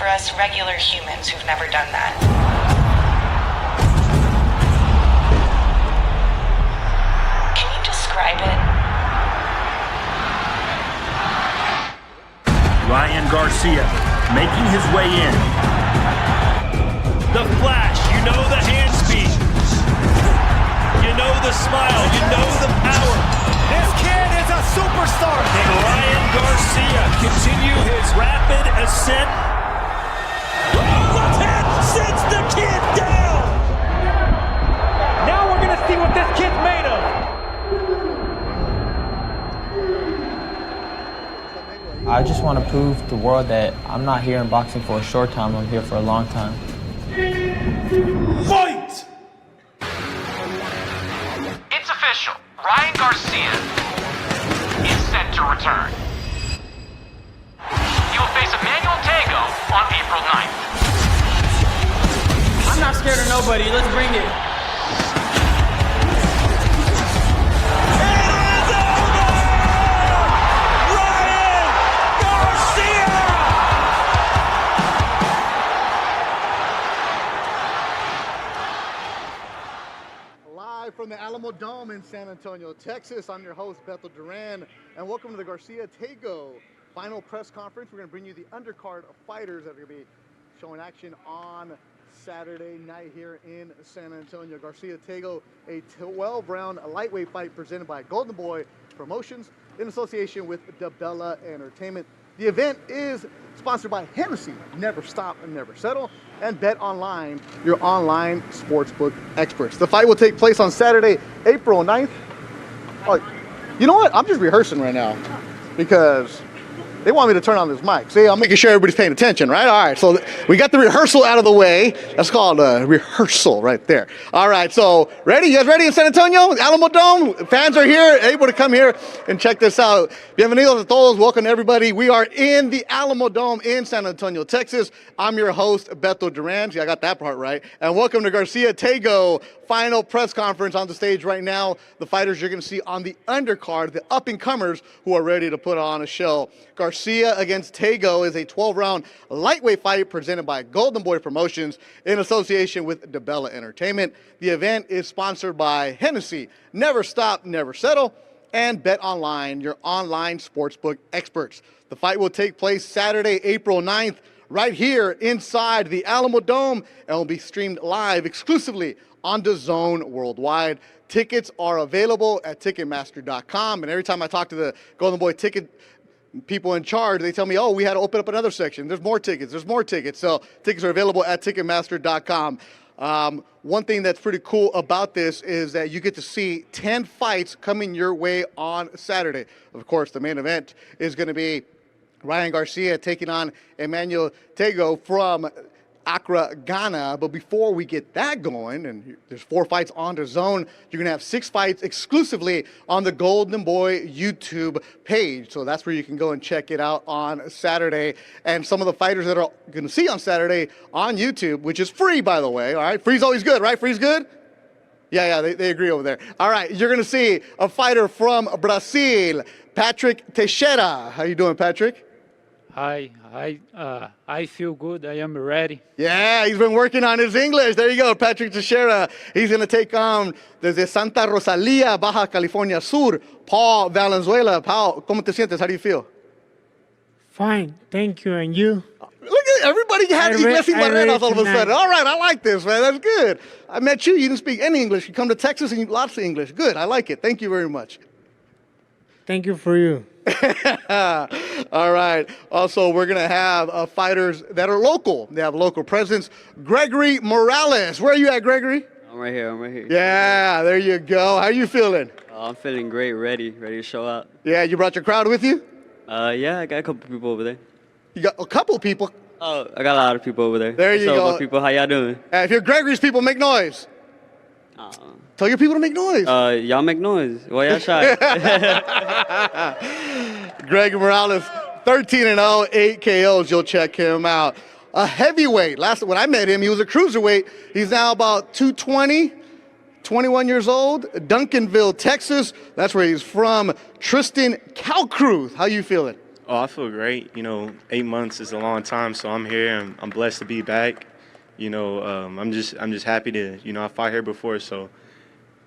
for us regular humans who've never done that. Can you describe it? Ryan Garcia making his way in. The flash, you know the hand speed. You know the smile, you know the power. This kid is a superstar. Can Ryan Garcia continue his rapid ascent? Left hand sends the kid down. Now we're going to see what this kid's made of. I just want to prove to the world that I'm not here in boxing for a short time, I'm here for a long time. Fight! It's official. Ryan Garcia is set to return. He will face Emmanuel Tagoe on April 9th. I'm not scared of nobody, let's bring it. From the Alamo Dome in San Antonio, Texas. I'm your host, Beto Duran, and welcome to the Garcia Tagoe final press conference. We're going to bring you the undercard of fighters that are going to be showing action on Saturday night here in San Antonio. Garcia Tagoe, a 12-round lightweight fight presented by Golden Boy Promotions in association with DeBella Entertainment. The event is sponsored by Hennessy, Never Stop and Never Settle, and Bet Online, your online sportsbook experts. The fight will take place on Saturday, April 9th. Oh, you know what? I'm just rehearsing right now because they want me to turn on this mic. See, I'm making sure everybody's paying attention, right? All right, so we got the rehearsal out of the way. That's called a rehearsal right there. All right, so ready? You guys ready in San Antonio? Alamo Dome? Fans are here, able to come here and check this out. Bienvenidos a todos. Welcome everybody. We are in the Alamo Dome in San Antonio, Texas. I'm your host, Beto Duran. See, I got that part right. And welcome to Garcia Tagoe final press conference. On the stage right now, the fighters you're going to see on the undercard, the up-and-comers who are ready to put on a show. Garcia against Tagoe is a 12-round lightweight fight presented by Golden Boy Promotions in association with DeBella Entertainment. The event is sponsored by Hennessy, Never Stop, Never Settle, and Bet Online, your online sportsbook experts. The fight will take place Saturday, April 9th, right here inside the Alamo Dome, and will be streamed live exclusively on DAZN worldwide. Tickets are available at Ticketmaster.com, and every time I talk to the Golden Boy ticket people in charge, they tell me, oh, we had to open up another section. There's more tickets. So tickets are available at Ticketmaster.com. One thing that's pretty cool about this is that you get to see 10 fights coming your way on Saturday. Of course, the main event is going to be Ryan Garcia taking on Emmanuel Tagoe from Accra, Ghana. But before we get that going, and there's 4 fights on DAZN, you're going to have 6 fights exclusively on the Golden Boy YouTube page. So that's where you can go and check it out on Saturday. And some of the fighters that are going to see on Saturday on YouTube, which is free, by the way. All right, free's always good, right? Free's good? Yeah, they agree over there. All right, you're going to see a fighter from Brazil, Patrick Teixeira. How you doing, Patrick? Hi, I feel good. I am ready. Yeah, he's been working on his English. There you go, Patrick Teixeira. He's going to take on, desde Santa Rosalia, Baja California Sur, Paul Valenzuela. Paul, ¿cómo te sientes? How do you feel? Fine, thank you. And you? Look at everybody had Iglesia Barreras all of a sudden. All right, I like this, man. That's good. I met you. You didn't speak any English. You come to Texas and you lots of English. Good. I like it. Thank you very much. Thank you for you. All right. Also, we're going to have fighters that are local. They have local presence. Gregory Morales. Where are you at, Gregory? I'm right here. Yeah, there you go. How are you feeling? I'm feeling great, ready to show out. Yeah, you brought your crowd with you? Yeah, I got a couple people over there. You got a couple people? Oh, I got a lot of people over there. There you go. What's up, people? How y'all doing? If you're Gregory's people, make noise. Tell your people to make noise. Y'all make noise. Why y'all shy? Gregory Morales, 13-0, 8 KOs. You'll check him out. A heavyweight. When I met him, he was a cruiserweight. He's now about 220, 21 years old. Duncanville, Texas. That's where he's from. Tristan Calcruth. How you feeling? Oh, I feel great. 8 months is a long time, so I'm here and I'm blessed to be back. I'm just happy to, I fought here before, so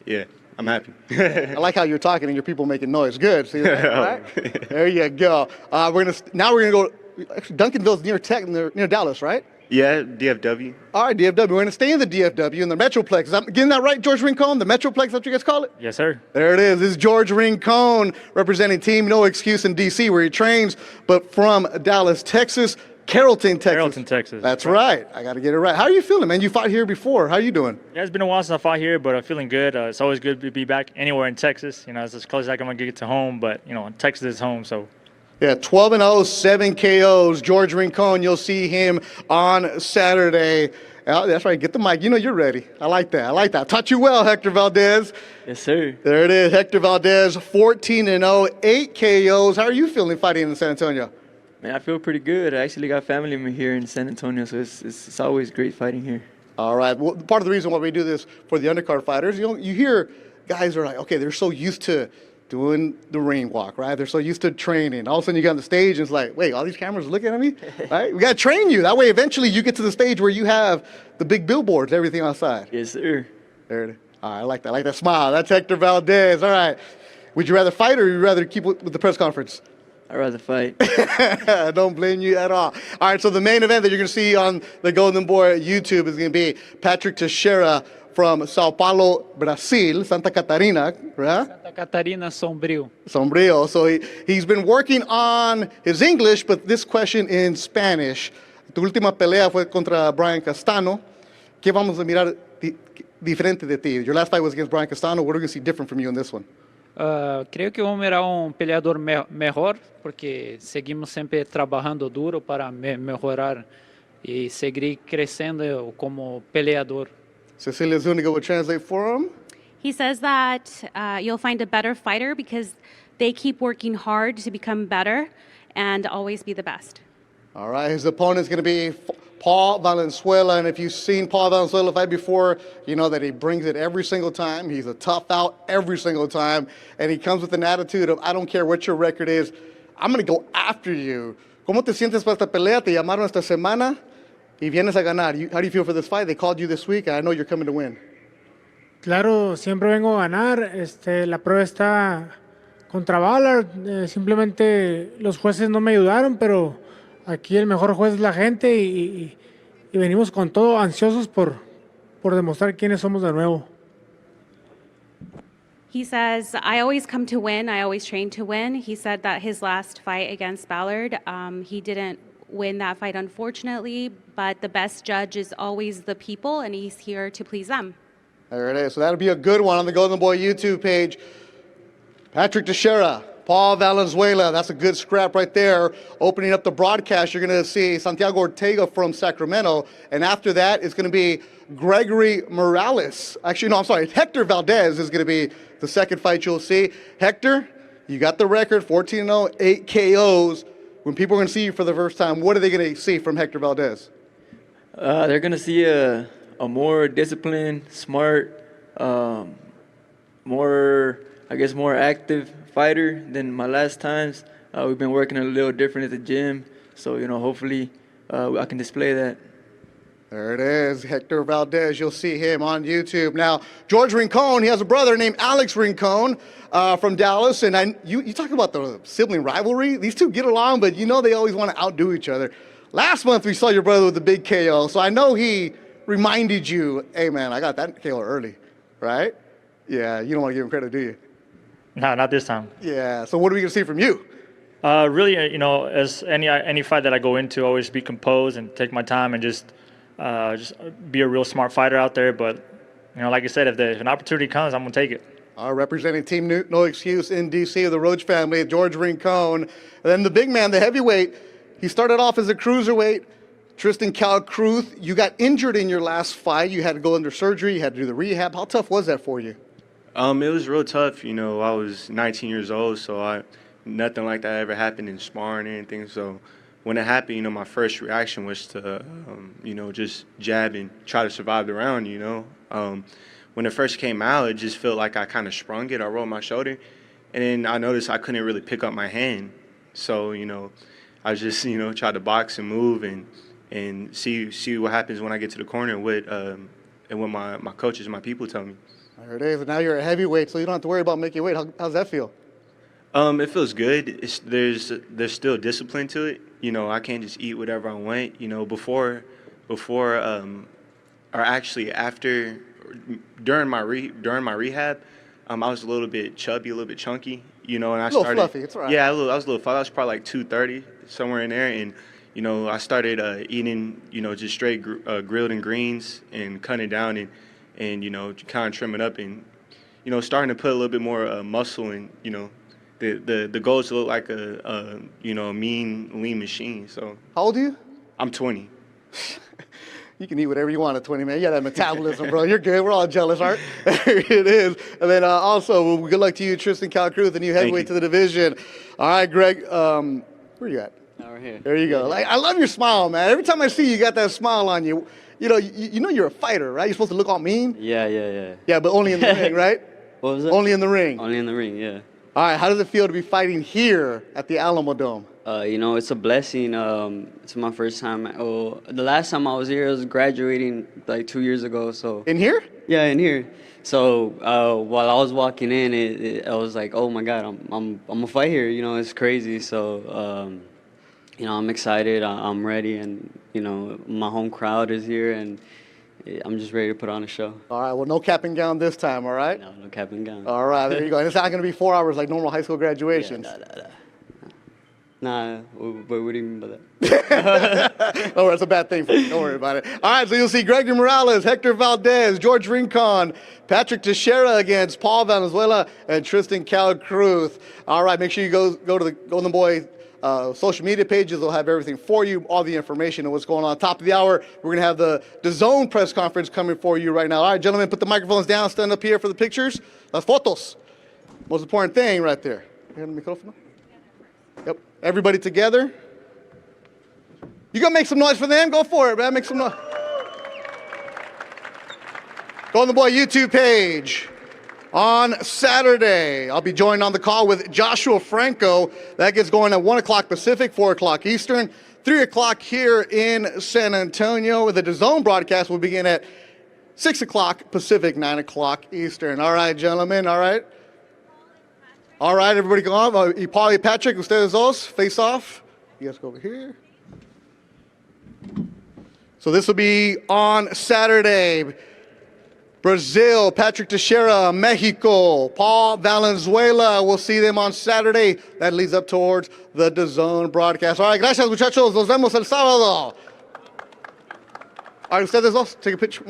yeah, I'm happy. I like how you're talking and your people making noise. Good. See that? Right? There you go. We're gonna go. Actually, Duncanville's near Dallas, right? Yeah, DFW. All right, DFW. We're going to stay in the DFW, in the Metroplex. I'm getting that right, George Rincon? The Metroplex, that's what you guys call it? Yes, sir. There it is. This is George Rincon representing Team No Excuse in D.C., where he trains, but from Dallas, Texas, Carrollton, Texas. Carrollton, Texas. That's right. I got to get it right. How are you feeling, man? You fought here before. How are you doing? Yeah, it's been a while since I fought here, but I'm feeling good. It's always good to be back anywhere in Texas. It's as close as I'm going to get to home, but, Texas is home, so. Yeah, 12-0, 7 KOs. George Rincon, you'll see him on Saturday. Oh, that's right. Get the mic. You're ready. I like that. Taught you well, Hector Valdez. Yes, sir. There it is. Hector Valdez, 14-0, 8 KOs. How are you feeling fighting in San Antonio? Man, I feel pretty good. I actually got family here in San Antonio, so it's always great fighting here. All right. Well, part of the reason why we do this for the undercard fighters, you hear guys are like, okay, they're so used to doing the ring walk, right? They're so used to training. All of a sudden you get on the stage and it's like, wait, all these cameras are looking at me? Right? We got to train you. That way eventually you get to the stage where you have the big billboards, everything outside. Yes, sir. There it is. All right, I like that. I like that smile. That's Hector Valdez. All right. Would you rather fight or would you rather keep with the press conference? I'd rather fight. I don't blame you at all. All right, so the main event that you're going to see on the Golden Boy YouTube is going to be Patrick Teixeira from Sao Paulo, Brazil, Santa Catarina, right? Santa Catarina, Sombrio. Sombrio. So he's been working on his English, but this question in Spanish. Tu última pelea fue contra Brian Castano. ¿Qué vamos a mirar diferente de ti? Your last fight was against Brian Castano. What are we going to see different from you in this one? Creio que vamos mirar peleador mejor, porque seguimos sempre trabalhando duro para mejorar e seguir crescendo como peleador. Cecilia Zuniga will translate for him. He says that you'll find a better fighter because they keep working hard to become better and always be the best. All right, his opponent's going to be Paul Valenzuela, and if you've seen Paul Valenzuela fight before, you know that he brings it every single time. He's a tough out every single time, and he comes with an attitude of, I don't care what your record is, I'm going to go after you. ¿Cómo te sientes para esta pelea? Te llamaron esta semana y vienes a ganar. How do you feel for this fight? They called you this week, and I know you're coming to win. Claro, siempre vengo a ganar. La prueba está contra Ballard. Simplemente los jueces no me ayudaron, pero aquí el mejor juez es la gente y venimos con todo ansiosos por demostrar quiénes somos de nuevo. He says, I always come to win. I always train to win. He said that his last fight against Ballard, he didn't win that fight, unfortunately, but the best judge is always the people, and he's here to please them. There it is. So that'll be a good one on the Golden Boy YouTube page. Patrick Teixeira, Paul Valenzuela, that's a good scrap right there. Opening up the broadcast, you're going to see Santiago Ortega from Sacramento. And after that, it's going to be Gregory Morales. Actually, no, I'm sorry. Hector Valdez is going to be the second fight you'll see. Hector, you got the record, 14-0, 8 KOs. When people are going to see you for the first time, what are they going to see from Hector Valdez? They're going to see a more disciplined, smart, more active fighter than my last times. We've been working a little different at the gym, so hopefully I can display that. There it is, Hector Valdez. You'll see him on YouTube. Now, George Rincon, he has a brother named Alex Rincon from Dallas, and you talk about the sibling rivalry. These two get along, but they always want to outdo each other. Last month, we saw your brother with the big KO, so I know he reminded you, hey, man, I got that KO early, right? Yeah, you don't want to give him credit, do you? No, not this time. Yeah, so what are we going to see from you? Really, as any fight that I go into, always be composed and take my time and just be a real smart fighter out there. But, like I said, if an opportunity comes, I'm going to take it. Representing Team No Excuse in D.C. of the Roach family, George Rincon. And then the big man, the heavyweight, he started off as a cruiserweight. Tristan Calcruth, you got injured in your last fight. You had to go under surgery. You had to do the rehab. How tough was that for you? It was real tough. I was 19 years old, so nothing like that ever happened in sparring or anything. So when it happened, my first reaction was to, just jab and try to survive the round, When it first came out, it just felt like I kind of sprung it. I rolled my shoulder, and then I noticed I couldn't really pick up my hand. So, you know, I just, you know, try to box and move and see what happens when I get to the corner and what my coaches and my people tell me. There it is. And now you're a heavyweight, so you don't have to worry about making weight. How's that feel? It feels good. There's still discipline to it. You know, I can't just eat whatever I want. You know, before or actually after, during my rehab, I was a little bit chubby, a little bit chunky. You know, and I started. Fluffy. It's all right. Yeah, I was a little fluffy. I was probably like 230, somewhere in there, and you know, I started eating, you know, just straight grilled and greens and cutting it down and you know, kind of trimming up and, you know, starting to put a little bit more muscle and, you know, the goal is to look like a you know, a mean, lean machine. So. How old are you? I'm 20. You can eat whatever you want at 20, man. You got that metabolism, bro. You're good. We're all jealous, right? There it is. And then also, good luck to you, Tristan Calcruth, the new heavyweight to the division. All right, Greg, where are you at? We're here. There you go. Like, I love your smile, man. Every time I see you, got that smile on you. You know, you know you're a fighter, right? You're supposed to look all mean. Yeah. Yeah, but only in the ring, right? What was it? Only in the ring. Only in the ring, yeah. All right, how does it feel to be fighting here at the Alamo Dome? You know, it's a blessing. It's my first time. Oh, the last time I was here, I was graduating like 2 years ago. So in here? Yeah, in here. So while I was walking in, I was like, oh my God, I'm gonna fight here. You know, it's crazy. So you know, I'm excited. I'm ready, and you know, my home crowd is here, and I'm just ready to put on a show. All right, well, no cap and gown this time, all right? No cap and gown. All right, there you go. And it's not going to be 4 hours like normal high school graduations. Nah, what do you mean by that? Oh, that's a bad thing for you. Don't worry about it. All right, so you'll see Gregory Morales, Hector Valdez, George Rincon, Patrick Teixeira against Paul Valenzuela, and Tristan Calcruth. All right, make sure you go to the Golden Boy social media pages. They'll have everything for you, all the information and what's going on. Top of the hour, we're going to have the DAZN press conference coming for you right now. All right, gentlemen, put the microphones down. Stand up here for the pictures. Las fotos. Most important thing right there. You have the microphone? Yep. Everybody together. You going to make some noise for them? Go for it, man. Make some noise. Golden Boy YouTube page. On Saturday, I'll be joined on the call with Joshua Franco. That gets going at 1 o'clock Pacific, 4 o'clock Eastern, 3 o'clock here in San Antonio. The DAZN broadcast will begin at 6 o'clock Pacific, 9 o'clock Eastern. All right, gentlemen, all right? All right, everybody go on. Paul and Patrick, ustedes dos, face off. You guys go over here. So this will be on Saturday. Brazil, Patrick Teixeira, Mexico, Paul Valenzuela. We'll see them on Saturday. That leads up towards the DAZN broadcast. All right, gracias, muchachos. Nos vemos el sábado. All right, ustedes dos, take a picture.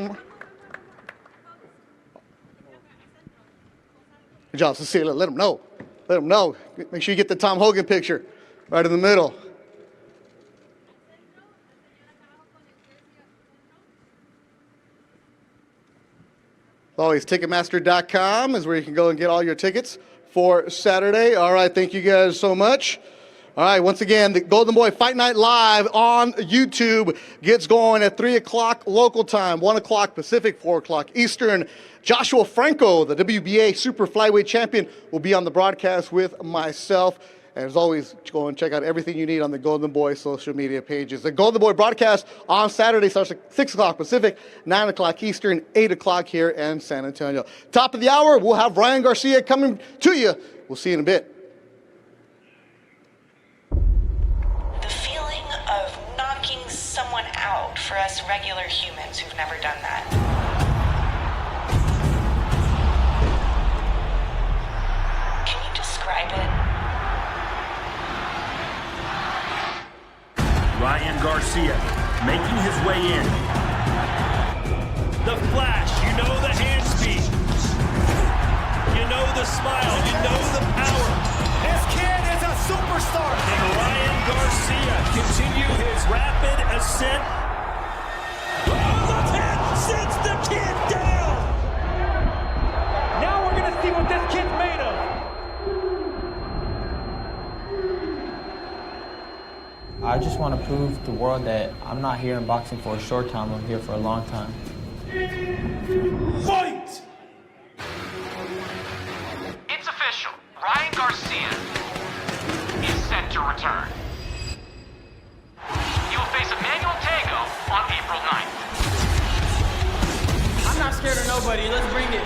Good job, Cecilia. Let them know. Let them know. Make sure you get the Tom Hogan picture right in the middle. Always Ticketmaster.com is where you can go and get all your tickets for Saturday. All right, thank you guys so much. All right, once again, the Golden Boy Fight Night Live on YouTube gets going at 3 o'clock local time, 1 o'clock Pacific, 4 o'clock Eastern. Joshua Franco, the WBA Super Flyweight Champion, will be on the broadcast with myself. And as always, go and check out everything you need on the Golden Boy social media pages. The Golden Boy broadcast on Saturday starts at 6 o'clock Pacific, 9 o'clock Eastern, 8 o'clock here in San Antonio. Top of the hour, we'll have Ryan Garcia coming to you. We'll see you in a bit. The feeling of knocking someone out for us regular humans who've never done that. Can you describe it? Ryan Garcia making his way in. The flash, you know the hand speed. You know the smile, you know the power. This kid is a superstar. And Ryan Garcia continue his rapid ascent. Oh, the pin sends the kid down. Now we're going to see what this kid's made of. I just want to prove to the world that I'm not here in boxing for a short time, I'm here for a long time. Fight! It's official. Ryan Garcia is set to return. He will face Emmanuel Tagoe on April 9th. I'm not scared of nobody. Let's bring it.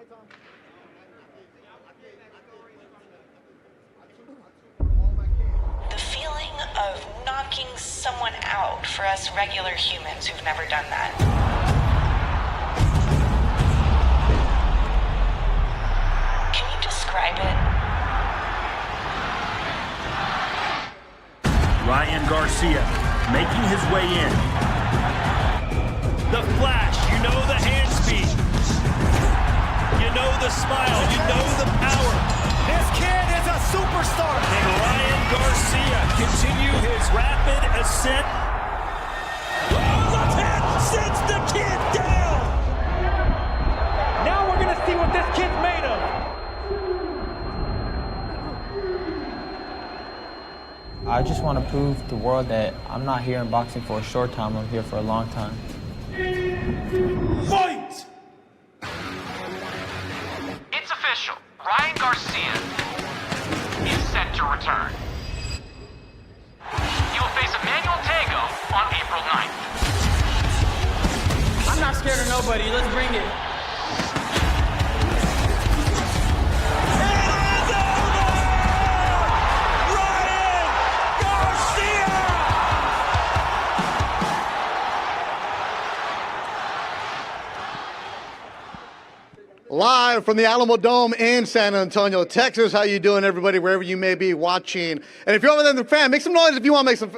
The feeling of knocking someone out for us regular humans who've never done that. Can you describe it? Ryan Garcia making his way in. The flash, you know the hand speed. You know the smile, you know the power. This kid is a superstar. And Ryan Garcia continue his rapid ascent. Oh, left hand sends the kid down. Now we're going to see what this kid's made of. I just want to prove to the world that I'm not here in boxing for a short time, I'm here for a long time. Fight! It's official. Ryan Garcia is set to return. He will face Emmanuel Tagoe on April 9th. I'm not scared of nobody. Let's bring it. Live from the Alamo Dome in San Antonio, Texas. How you doing, everybody, wherever you may be watching? And if you're over there in the fan, make some noise if you want to make some...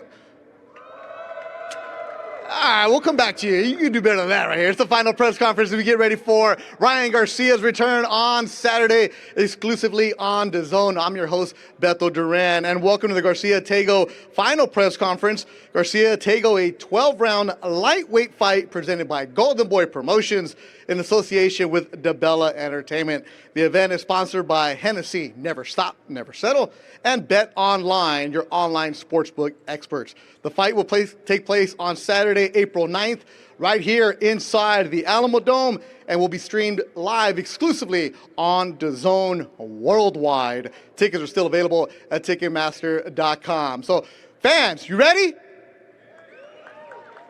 All right, we'll come back to you. You can do better than that right here. It's the final press conference as we get ready for Ryan Garcia's return on Saturday, exclusively on DAZN. I'm your host, Beto Duran, and welcome to the Garcia-Tagoe final press conference. Garcia-Tagoe, a 12-round lightweight fight presented by Golden Boy Promotions in association with DeBella Entertainment. The event is sponsored by Hennessy, Never Stop, Never Settle, and Bet Online, your online sportsbook experts. The fight will take place on Saturday, April 9th, right here inside the Alamo Dome, and will be streamed live exclusively on DAZN worldwide. Tickets are still available at Ticketmaster.com. So, fans, you ready?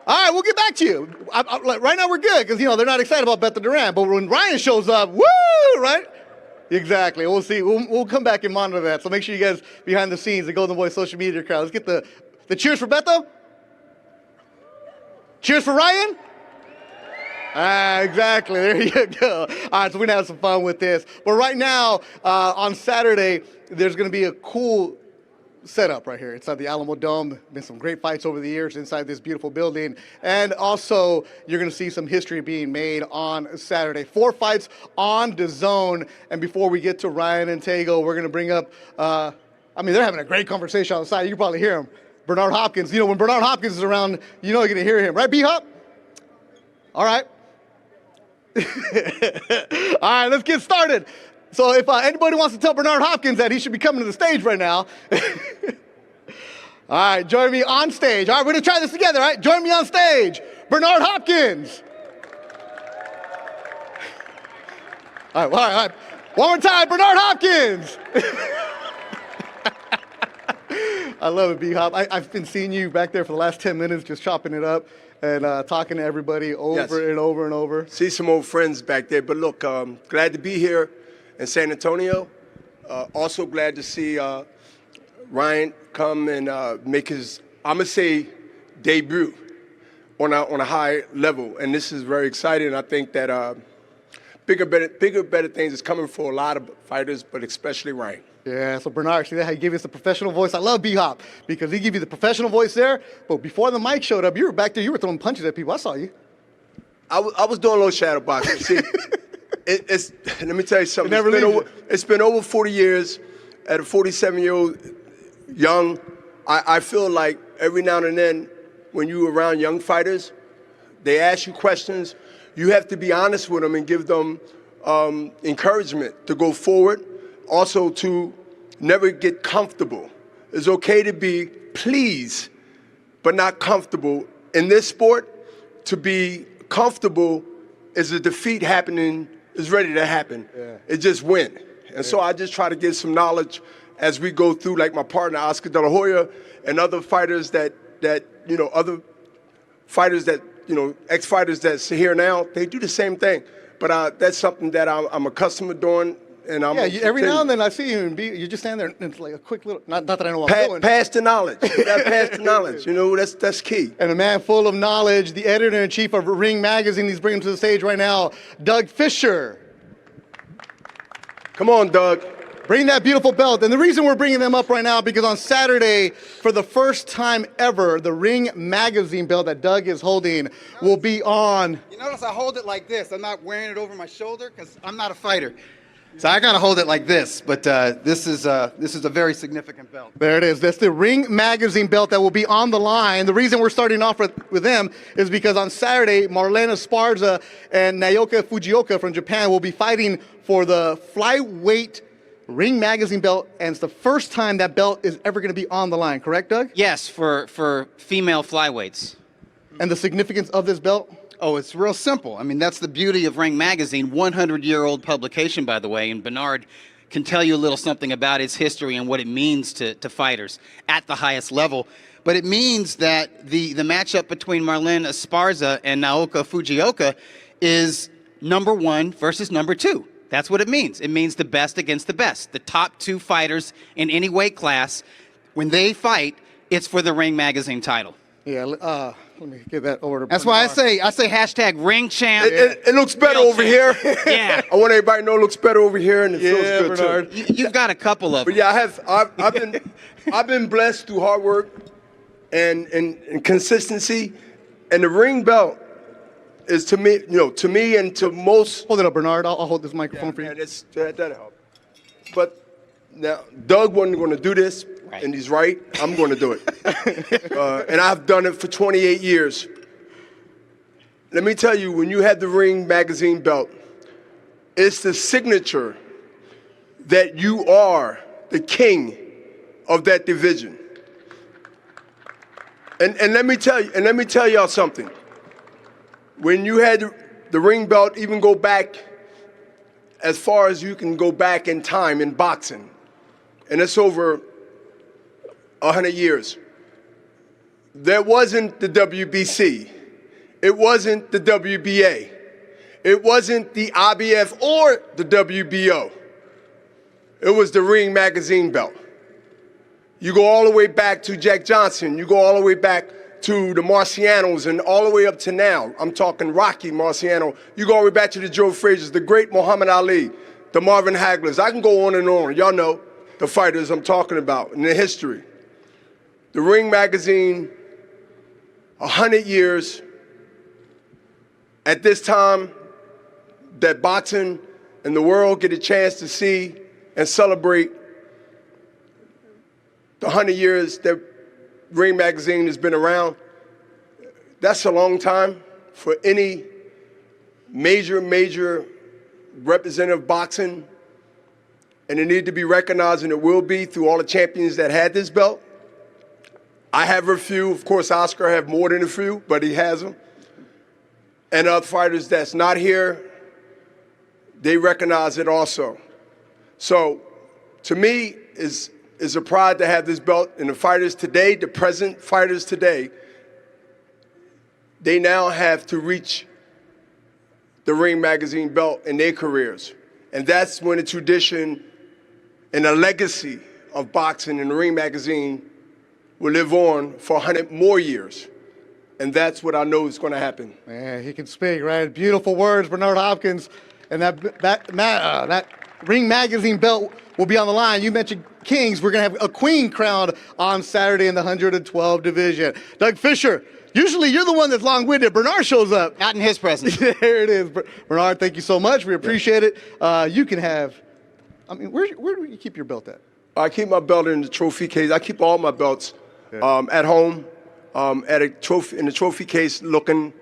All right, we'll get back to you. Right now we're good because, they're not excited about Beto Duran. But when Ryan shows up, woo, right? Exactly. We'll see. We'll come back and monitor that. So make sure you guys behind the scenes, the Golden Boy social media crowd. Let's get the cheers for Beto. Cheers for Ryan. Exactly. There you go. All right, so we're going to have some fun with this. But right now, on Saturday, there's going to be a cool setup right here inside the Alamo Dome. Been some great fights over the years inside this beautiful building. And also, you're going to see some history being made on Saturday. 4 fights on DAZN. And before we get to Ryan and Tagoe, we're going to bring up, they're having a great conversation on the side. You can probably hear him. Bernard Hopkins. When Bernard Hopkins is around, you're going to hear him. Right, B-Hop? All right. All right, let's get started. So if anybody wants to tell Bernard Hopkins that he should be coming to the stage right now. All right, join me on stage. All right, we're going to try this together, all right? Join me on stage. Bernard Hopkins. All right. One more time, Bernard Hopkins. I love it, B-Hop. I've been seeing you back there for the last 10 minutes just chopping it up and talking to everybody over and over and over. See some old friends back there. But look, glad to be here in San Antonio. Also glad to see Ryan come and make his, I'm going to say, debut on a high level. And this is very exciting. I think that bigger, better things is coming for a lot of fighters, but especially Ryan. Yeah, so Bernard, see that how he gave us the professional voice? I love B-Hop because he gave you the professional voice there, but before the mic showed up, you were back there, you were throwing punches at people. I saw you. I was doing a little shadow boxing. See, let me tell you something. It's been over 40 years. At a 47-year-old young, I feel like every now and then when you're around young fighters, they ask you questions. You have to be honest with them and give them encouragement to go forward. Also to never get comfortable. It's okay to be pleased, but not comfortable. In this sport, to be comfortable is a defeat happening, is ready to happen. Yeah. It just win. And so I just try to give some knowledge as we go through, like my partner, Oscar De La Hoya, and other fighters other fighters that, ex-fighters that's here now, they do the same thing. but that's something that I'm accustomed to doing. And I'm every now and then I see you and you just stand there and it's like a quick little, not that I know what I'm doing. Pass the knowledge. You gotta pass the knowledge. You know, that's key. And a man full of knowledge, the editor-in-chief of Ring Magazine, he's bringing him to the stage right now, Doug Fischer. Come on, Doug. Bring that beautiful belt. And the reason we're bringing them up right now, because on Saturday, for the first time ever, the Ring Magazine belt that Doug is holding will be on. You notice I hold it like this. I'm not wearing it over my shoulder because I'm not a fighter. So I gotta hold it like this, but this is a very significant belt. There it is. That's the Ring Magazine belt that will be on the line. The reason we're starting off with them is because on Saturday, Marlene Esparza and Naoka Fujioka from Japan will be fighting for the flyweight Ring Magazine belt, and it's the first time that belt is ever going to be on the line. Correct, Doug? Yes, for female flyweights. And the significance of this belt? Oh, it's real simple. I mean, that's the beauty of Ring Magazine, 100-year-old publication, by the way, and Bernard can tell you a little something about its history and what it means to fighters at the highest level. But it means that the matchup between Marlene Esparza and Naoka Fujioka is number 1 versus number 2. That's what it means. It means the best against the best. The top 2 fighters in any weight class, when they fight, it's for the Ring Magazine title. Yeah, let me give that over to That's why I say hashtag ring champ. It looks better over here. Yeah. I want everybody to know it looks better over here, and it feels good Bernard. too. You've got a couple of them. But yeah, I've been blessed through hard work and consistency, and the ring belt is to me and to most. Hold it up, Bernard. I'll hold this microphone for you. That'll help. But now Doug wasn't going to do this, and he's right. I'm going to do it, and I've done it for 28 years. Let me tell you, when you have the Ring Magazine belt, it's the signature that you are the king of that division. And let me tell y'all something. When you had the ring belt, even go back as far as you can go back in time in boxing, and it's over 100 years. There wasn't the WBC. It wasn't the WBA. It wasn't the IBF or the WBO. It was the Ring Magazine belt. You go all the way back to Jack Johnson. You go all the way back to the Marcianos and all the way up to now. I'm talking Rocky Marciano. You go all the way back to the Joe Frazier's, the great Muhammad Ali, the Marvin Haglers. I can go on and on. Y'all know the fighters I'm talking about in the history. The Ring Magazine, 100 years. At this time, that boxing and the world get a chance to see and celebrate the 100 years that Ring Magazine has been around. That's a long time for any major representative boxing, and it need to be recognized, and it will be through all the champions that had this belt. I have a few. Of course, Oscar have more than a few, but he has them. And other fighters that's not here, they recognize it also. So, to me, is a pride to have this belt. And the fighters today, the present fighters today, they now have to reach the Ring Magazine belt in their careers. And that's when the tradition and the legacy of boxing and the Ring Magazine will live on for 100 more years. And that's what I know is going to happen. Man, he can speak, right? Beautiful words, Bernard Hopkins. And that Ring Magazine belt will be on the line. You mentioned Kings. We're going to have a queen crowned on Saturday in the 112 division. Doug Fischer, usually you're the one that's long-winded. Bernard shows up. Not in his presence. There it is. Bernard, thank you so much. We appreciate it. You can have, where do you keep your belt at? I keep my belt in the trophy case. I keep all my belts at home, in the trophy case, looking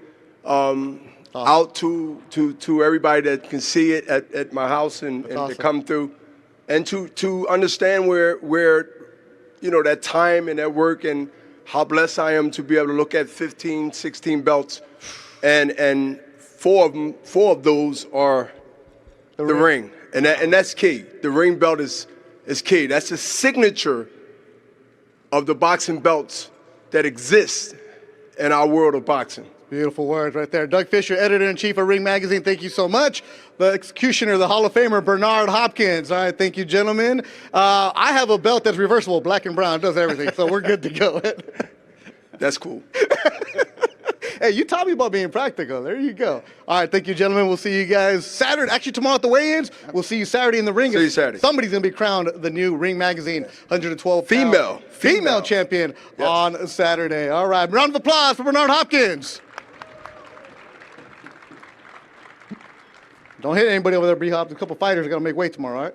out to everybody that can see it at my house and awesome. To come through, and to understand where that time and that work and how blessed I am to be able to look at 15, 16 belts, and four of those are the ring, and that's key. The ring belt is key. That's the signature of the boxing belts that exist in our world of boxing. Beautiful words right there. Doug Fisher, editor-in-chief of Ring Magazine, thank you so much. The executioner, the Hall of Famer, Bernard Hopkins. All right, thank you, gentlemen. I have a belt that's reversible, black and brown, does everything, so we're good to go. That's cool. Hey, you taught me about being practical. There you go. All right, thank you, gentlemen. We'll see you guys Saturday. Actually, tomorrow at the weigh-ins. We'll see you Saturday in the ring. See you Saturday. Somebody's going to be crowned the new Ring Magazine 112 female champion on Saturday. All right, round of applause for Bernard Hopkins. Don't hit anybody over there, B-Hop. A couple fighters are going to make weight tomorrow, all right?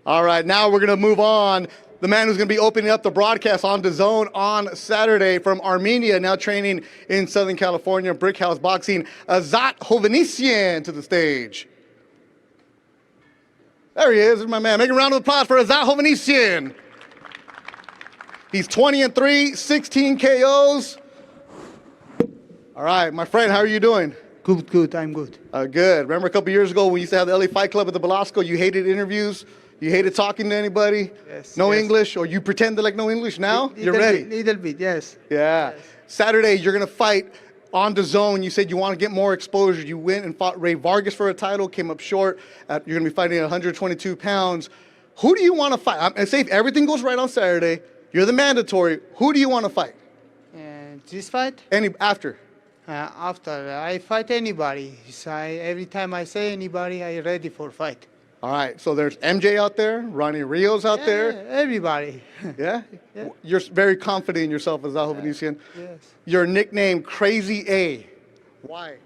All right, now we're going to move on. The man who's going to be opening up the broadcast on DAZN on Saturday from Armenia, now training in Southern California, Brick House Boxing, Azat Hovhannisyan to the stage. There he is. There's my man. Make a round of applause for Azat Hovhannisyan. He's 20-3, 16 KOs. All right, my friend, how are you doing? Good, I'm good. Good. Remember a couple years ago when we used to have the LA Fight Club at the Belasco, you hated interviews? You hated talking to anybody? Yes. No yes. English? Or you pretended like no English now? You're ready? Little bit, yes. Yeah. Yes. Saturday, you're going to fight on DAZN. You said you want to get more exposure. You went and fought Ray Vargas for a title, came up short. You're going to be fighting at 122 pounds. Who do you want to fight? And say if everything goes right on Saturday, you're the mandatory. Who do you want to fight? This fight? After I fight anybody. So every time I say anybody, I'm ready for fight. All right. So there's MJ out there, Ronnie Rios out there. Everybody. Yeah? You're very confident in yourself, Azat Hovhannisyan. Yes. Your nickname, Crazy A. Why?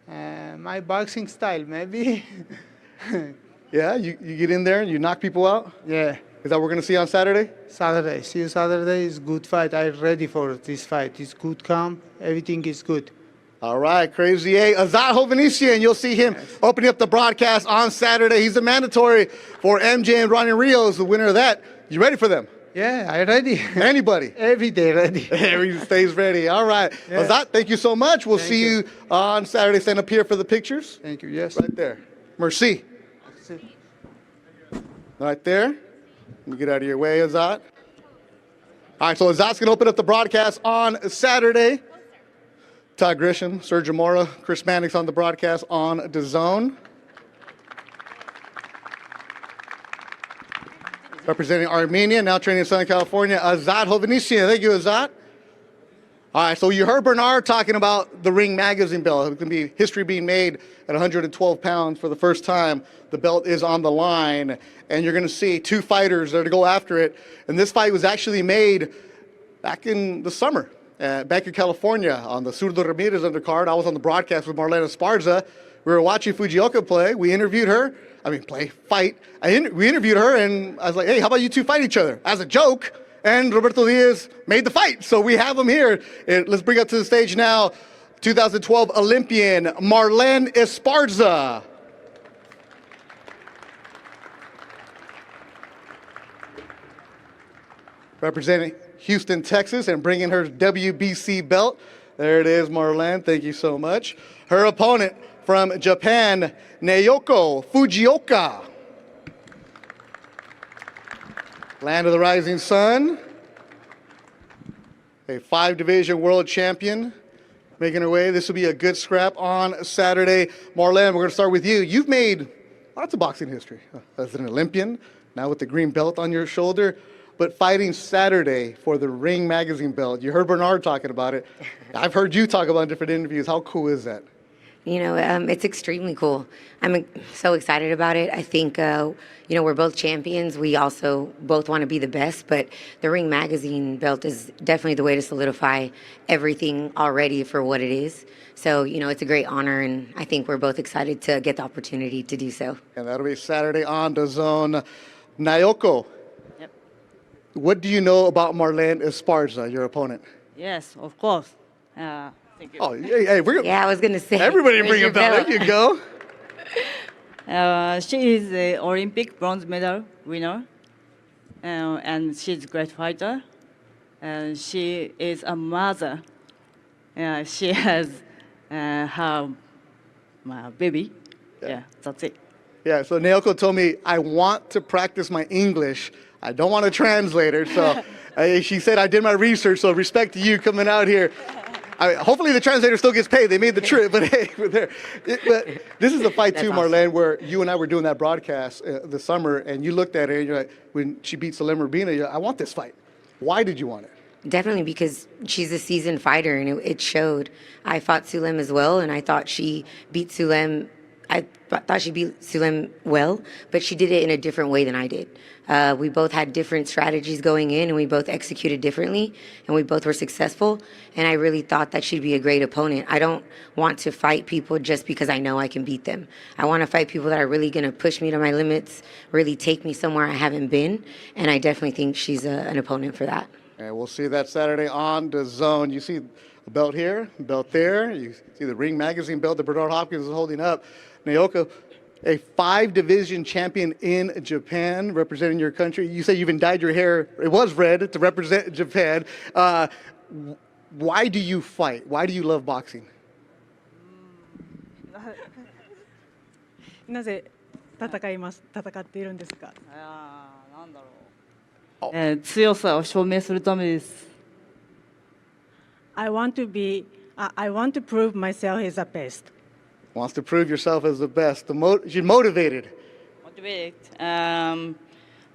My boxing style, maybe. Yeah? You get in there and you knock people out? Yeah. Is that what we're going to see on Saturday? Saturday. See you Saturday. It's good fight. I'm ready for this fight. It's good calm. Everything is good. All right, Crazy A. Azat Hovhannisyan, you'll see him opening up the broadcast on Saturday. He's a mandatory for MJ and Ronnie Rios, the winner of that. You ready for them? Yeah, I'm ready. Anybody? Every day ready. He stays ready. All right. Yeah. Azat, thank you so much. We'll see you on Saturday. Stand up here for the pictures. Thank you, yes. Right there. Merci. Right there. Let me get out of your way, Azat. All right, so Azat's going to open up the broadcast on Saturday. Todd Grisham, Sergio Mora, Chris Mannix on the broadcast on DAZN. Representing Armenia, now training in Southern California, Azat Hovhannisyan. Thank you, Azat. All right, so you heard Bernard talking about the Ring Magazine belt. It's going to be history being made at 112 pounds for the first time. The belt is on the line, and you're going to see two fighters that are to go after it. And this fight was actually made back in the summer. Back in California on the Zurdo Ramirez undercard. I was on the broadcast with Marlene Esparza. We were watching Fujioka play. We interviewed her. Fight. We interviewed her, and I was like, hey, how about you two fight each other? As a joke, and Roberto Diaz made the fight. So we have him here. Let's bring up to the stage now 2012 Olympian Marlene Esparza. Representing Houston, Texas, and bringing her WBC belt. There it is, Marlene. Thank you so much. Her opponent from Japan, Naoko Fujioka. Land of the Rising Sun. A 5-division world champion making her way. This will be a good scrap on Saturday. Marlene, we're going to start with you. You've made lots of boxing history as an Olympian, now with the green belt on your shoulder. But fighting Saturday for the Ring Magazine belt, you heard Bernard talking about it. I've heard you talk about it in different interviews. How cool is that? You know, it's extremely cool. I'm so excited about it. I think, we're both champions. We also both want to be the best, but the Ring Magazine belt is definitely the way to solidify everything already for what it is. So, it's a great honor, and I think we're both excited to get the opportunity to do so. And that'll be Saturday on DAZN. Naoko. What do you know about Marlene Esparza, your opponent? Yes, of course. Thank you. Oh, hey, yeah, I was going to say. Everybody bring a belt. There you go. She is the Olympic bronze medal winner, and she's a great fighter. She is a mother. She has her baby. Yeah, that's it. Yeah, so Naoko told me, I want to practice my English. I don't want a translator, so she said I did my research, so respect to you coming out here. hopefully the translator still gets paid. They made the trip, but hey, but this is a fight too, Marlene, where you and I were doing that broadcast this summer, and you looked at her and you're like, when she beat Sulem Rubina, you're like, I want this fight. Why did you want it? Definitely because she's a seasoned fighter, and it showed. I fought Sulem as well, and I thought she beat Sulem. I thought she beat Sulem well, but she did it in a different way than I did. We both had different strategies going in, and we both executed differently, and we both were successful. And I really thought that she'd be a great opponent. I don't want to fight people just because I know I can beat them. I want to fight people that are really going to push me to my limits, really take me somewhere I haven't been, and I definitely think she's an opponent for that. And we'll see that Saturday on DAZN. You see a belt here, a belt there. You see the Ring Magazine belt that Bernard Hopkins is holding up. Naoka, a 5-division champion in Japan, representing your country. You say you even dyed your hair. It was red to represent Japan. Why do you fight? Why do you love boxing? なぜ戦っているんですか。強さを証明するためです。I want to prove myself as the best. Wants to prove yourself as the best. She's motivated.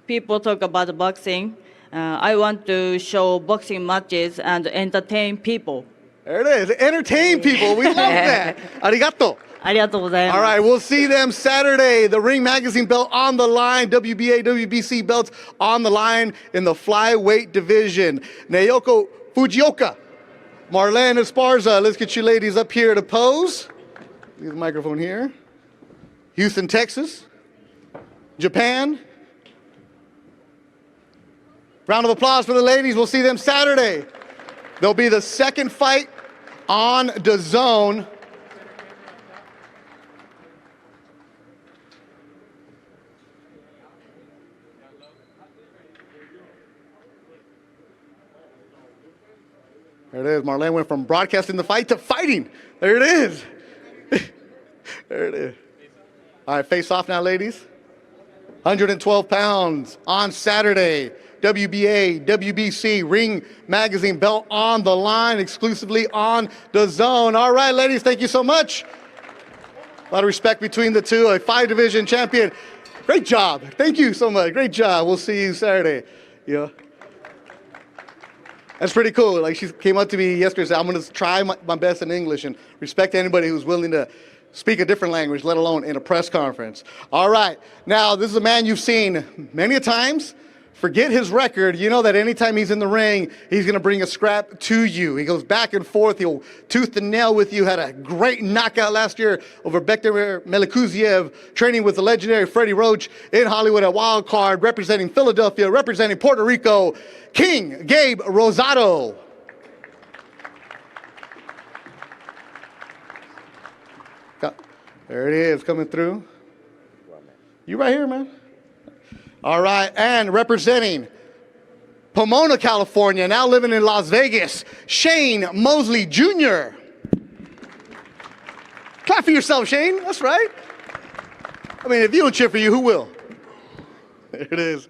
People talk about boxing. I want to show boxing matches and entertain people. There it is. Entertain people. We love that. Arigato. All right, we'll see them Saturday. The Ring Magazine belt on the line, WBA, WBC belts on the line in the flyweight division. Naoko Fujioka, Marlene Esparza, let's get you ladies up here to pose. Leave the microphone here. Houston, Texas. Japan. Round of applause for the ladies. We'll see them Saturday. There'll be the second fight on DAZN. There it is. Marlene went from broadcasting the fight to fighting. There it is. There it is. All right, face off now, ladies. 112 pounds on Saturday. WBA, WBC, Ring Magazine belt on the line, exclusively on DAZN. All right, ladies, thank you so much. A lot of respect between the two. A 5-division champion. Great job. Thank you so much. Great job. We'll see you Saturday. Yeah. That's pretty cool. Like, she came up to me yesterday and said, I'm going to try my best in English and respect anybody who's willing to speak a different language, let alone in a press conference. All right. Now, this is a man you've seen many a times. Forget his record. You know that anytime he's in the ring, he's going to bring a scrap to you. He goes back and forth. He'll tooth and nail with you. Had a great knockout last year over Bektir Melikuziev, training with the legendary Freddie Roach in Hollywood at Wild Card, representing Philadelphia, representing Puerto Rico, King Gabe Rosado. There it is, coming through. You right here, man. All right, and representing Pomona, California, now living in Las Vegas, Shane Mosley Jr. Clap for yourself, Shane. That's right. I mean, if you don't cheer for you, who will? There it is.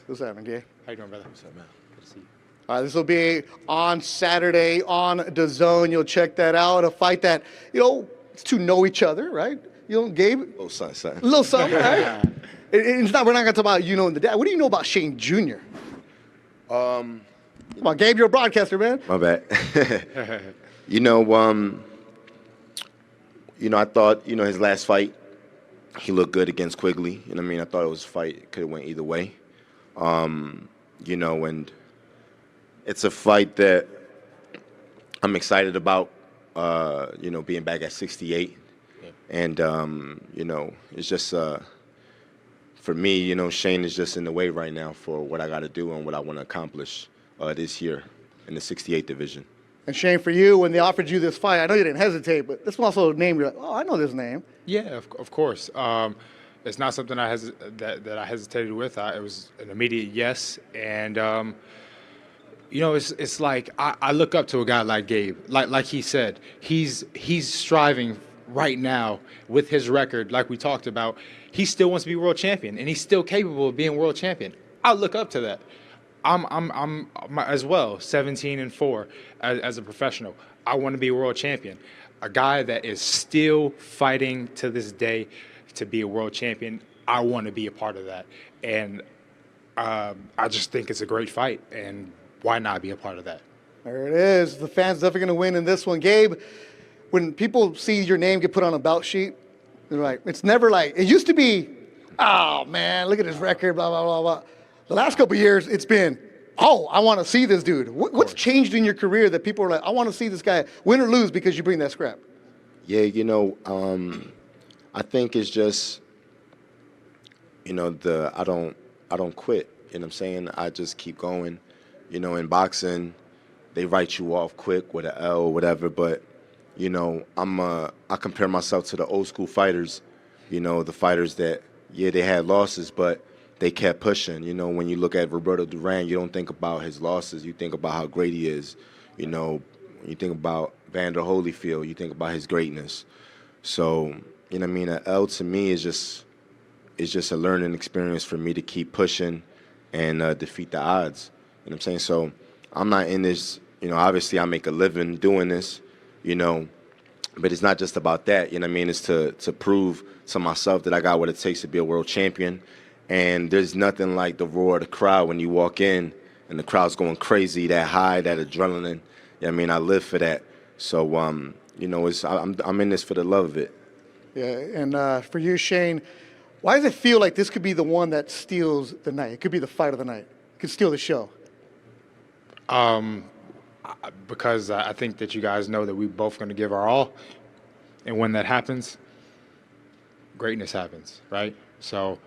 What's happening, Gabe? How you doing, brother? What's up, man? Good to see you. All right, this will be on Saturday on DAZN. You'll check that out. A fight that, you know, it's to know each other, right? You know, Gabe? A little something. A little something, right? We're not going to talk about you knowing the dad. What do you know about Shane Jr.? Come on, Gabe, you're a broadcaster, man. My bad. you know, I thought, his last fight, he looked good against Quigley. You know what I mean? I thought it was a fight. It could have went either way. And it's a fight that I'm excited about, being back at 68. Yeah. And, it's just... For me, Shane is just in the way right now for what I got to do and what I want to accomplish this year in the 68 division. And Shane, for you, when they offered you this fight, I know you didn't hesitate, but this one also a name you're like, oh, I know this name. Yeah, of course. It's not something that I hesitated with. It was an immediate yes. And, it's like I look up to a guy like Gabe. Like he said, he's striving right now with his record, like we talked about. He still wants to be world champion, and he's still capable of being world champion. I look up to that. I'm as well 17-4 as a professional. I want to be a world champion. A guy that is still fighting to this day to be a world champion. I want to be a part of that, and I just think it's a great fight, and why not be a part of that? There it is. The fans definitely going to win in this one. Gabe, when people see your name get put on a bout sheet, they're like, it's never like, it used to be, oh man, look at his record, blah, blah, blah, blah. The last couple of years, it's been, oh, I want to see this dude. What's changed in your career that people are like, I want to see this guy win or lose because you bring that scrap? Yeah, I think it's just, I don't quit. You know what I'm saying? I just keep going. In boxing, they write you off quick with an L or whatever, but I compare myself to the old school fighters, the fighters that, they had losses, but they kept pushing. When you look at Roberto Duran, you don't think about his losses. You think about how great he is. When you think about Vander Holyfield, you think about his greatness. So, an L to me is just a learning experience for me to keep pushing and defeat the odds. You know what I'm saying? So I'm not in this, obviously I make a living doing this, but it's not just about that, It's to prove to myself that I got what it takes to be a world champion. And there's nothing like the roar of the crowd when you walk in and the crowd's going crazy, that high, that adrenaline. I live for that. So, I'm in this for the love of it. Yeah, and for you, Shane, why does it feel like this could be the one that steals the night? It could be the fight of the night. It could steal the show. Because I think that you guys know that we're both going to give our all. And when that happens, greatness happens, right? So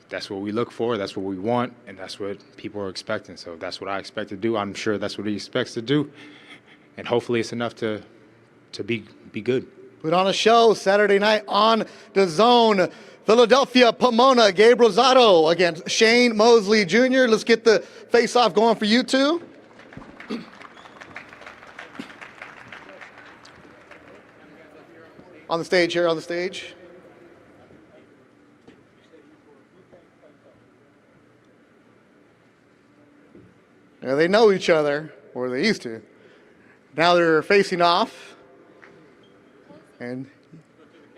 that's what we look for, that's what we want, and that's what people are expecting. So that's what I expect to do. I'm sure that's what he expects to do. And hopefully it's enough to be good. Put on a show Saturday night on DAZN. Philadelphia, Pomona, Gabe Rosado against Shane Mosley Jr. Let's get the face-off going for you two. On the stage here, on the stage. Now they know each other, or they used to. Now they're facing off. And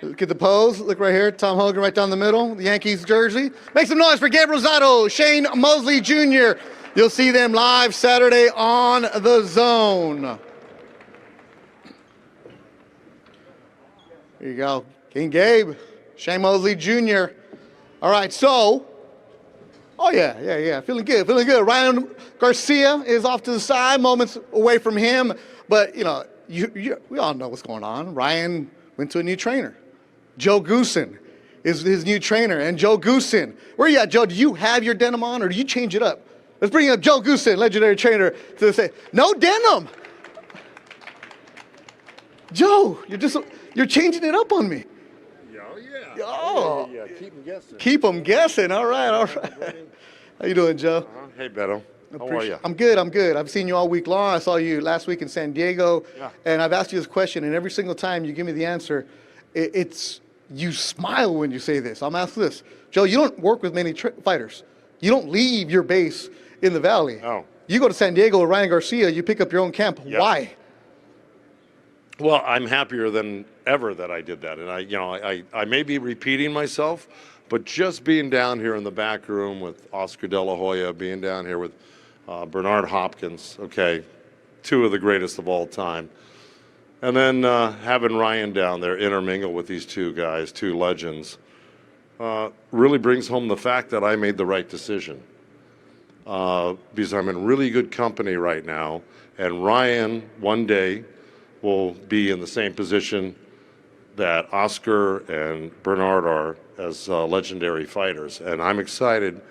look at the pose. Look right here. Tom Hogan right down the middle. The Yankees jersey. Make some noise for Gabe Rosado, Shane Mosley Jr. You'll see them live Saturday on DAZN. There you go. King Gabe, Shane Mosley Jr. All right, so. Oh, yeah. Feeling good. Ryan Garcia is off to the side, moments away from him. But, we all know what's going on. Ryan went to a new trainer. Joe Goossen is his new trainer. And Joe Goossen, where you at, Joe? Do you have your denim on or do you change it up? Let's bring up Joe Goossen, legendary trainer, to say, no denim. Joe, you're changing it up on me. Oh, yeah. Keep them guessing. Keep them guessing. All right. How you doing, Joe? Hey, Beto. How are you? I'm good. I've seen you all week long. I saw you last week in San Diego. Yeah. And I've asked you this question, and every single time you give me the answer, you smile when you say this. I'm asking this. Joe, you don't work with many fighters. You don't leave your base in the Valley. No. You go to San Diego with Ryan Garcia, you pick up your own camp. Yep. Why? Well, I'm happier than ever that I did that. And I may be repeating myself, but just being down here in the back room with Oscar De La Hoya, being down here with Bernard Hopkins, okay, two of the greatest of all time. And then having Ryan down there intermingle with these two guys, two legends, really brings home the fact that I made the right decision. Because I'm in really good company right now, and Ryan one day will be in the same position that Oscar and Bernard are as legendary fighters. And I'm excited,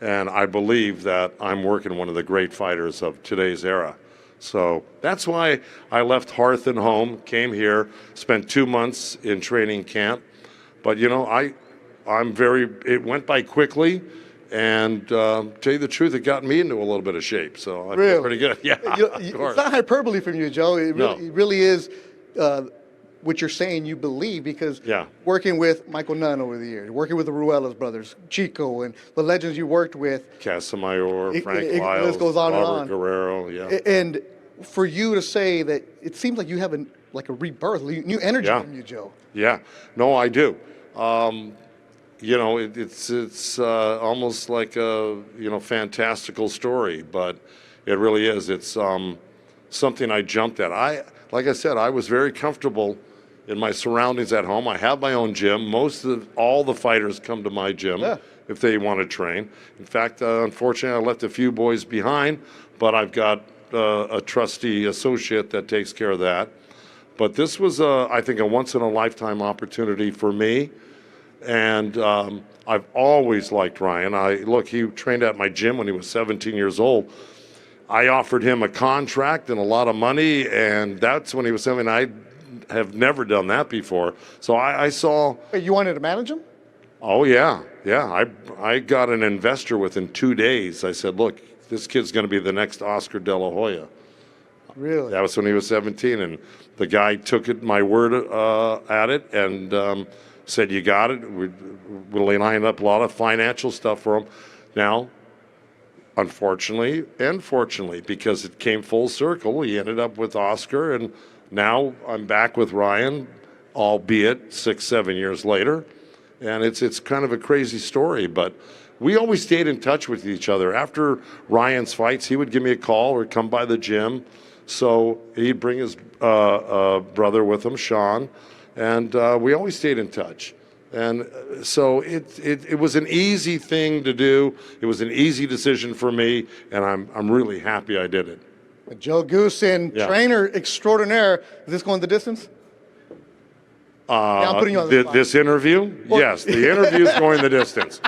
and I believe that I'm working one of the great fighters of today's era. So that's why I left hearth and home, came here, spent 2 months in training camp. But, it went by quickly. And tell you the truth, it got me into a little bit of shape, so I feel pretty good. Yeah, of course. It's not hyperbole from you, Joe. It really is what you're saying you believe, because Yeah. working with Michael Nunn over the years, working with the Ruelas brothers, Chico, and the legends you worked with, Casamayor, Frank the Lyles, list goes on and Robert on. Guerrero, yeah. And for you to say that it seems like you have a rebirth, new energy Yeah. from you, Joe. Yeah, no, I do. You know, it's almost like a fantastical story, but it really is. It's something I jumped at. Like I said, I was very comfortable in my surroundings at home. I have my own gym. All the fighters come to my gym if they want to train. In fact, unfortunately, I left a few boys behind, but I've got a trusty associate that takes care of that. But this was, I think, a once-in-a-lifetime opportunity for me. And I've always liked Ryan. He trained at my gym when he was 17 years old. I offered him a contract and a lot of money, and that's when he was 17. I have never done that before. So I saw... Wait, you wanted to manage him? Oh, yeah. Yeah, I got an investor within 2 days. I said, look, this kid's going to be the next Oscar De La Hoya. Really? That was when he was 17, and the guy took my word at it and said, you got it. We'll line up a lot of financial stuff for him. Now, unfortunately and fortunately, because it came full circle, he ended up with Oscar, and now I'm back with Ryan, albeit 6-7 years later. And it's kind of a crazy story, but we always stayed in touch with each other. After Ryan's fights, he would give me a call or come by the gym. So he'd bring his brother with him, Sean, and we always stayed in touch. And so it was an easy thing to do. It was an easy decision for me, and I'm really happy I did it. Joe Goossen, trainer extraordinaire. Is this going the distance? I'm putting you on the spot. This interview? Well, yes, the interview's going the distance.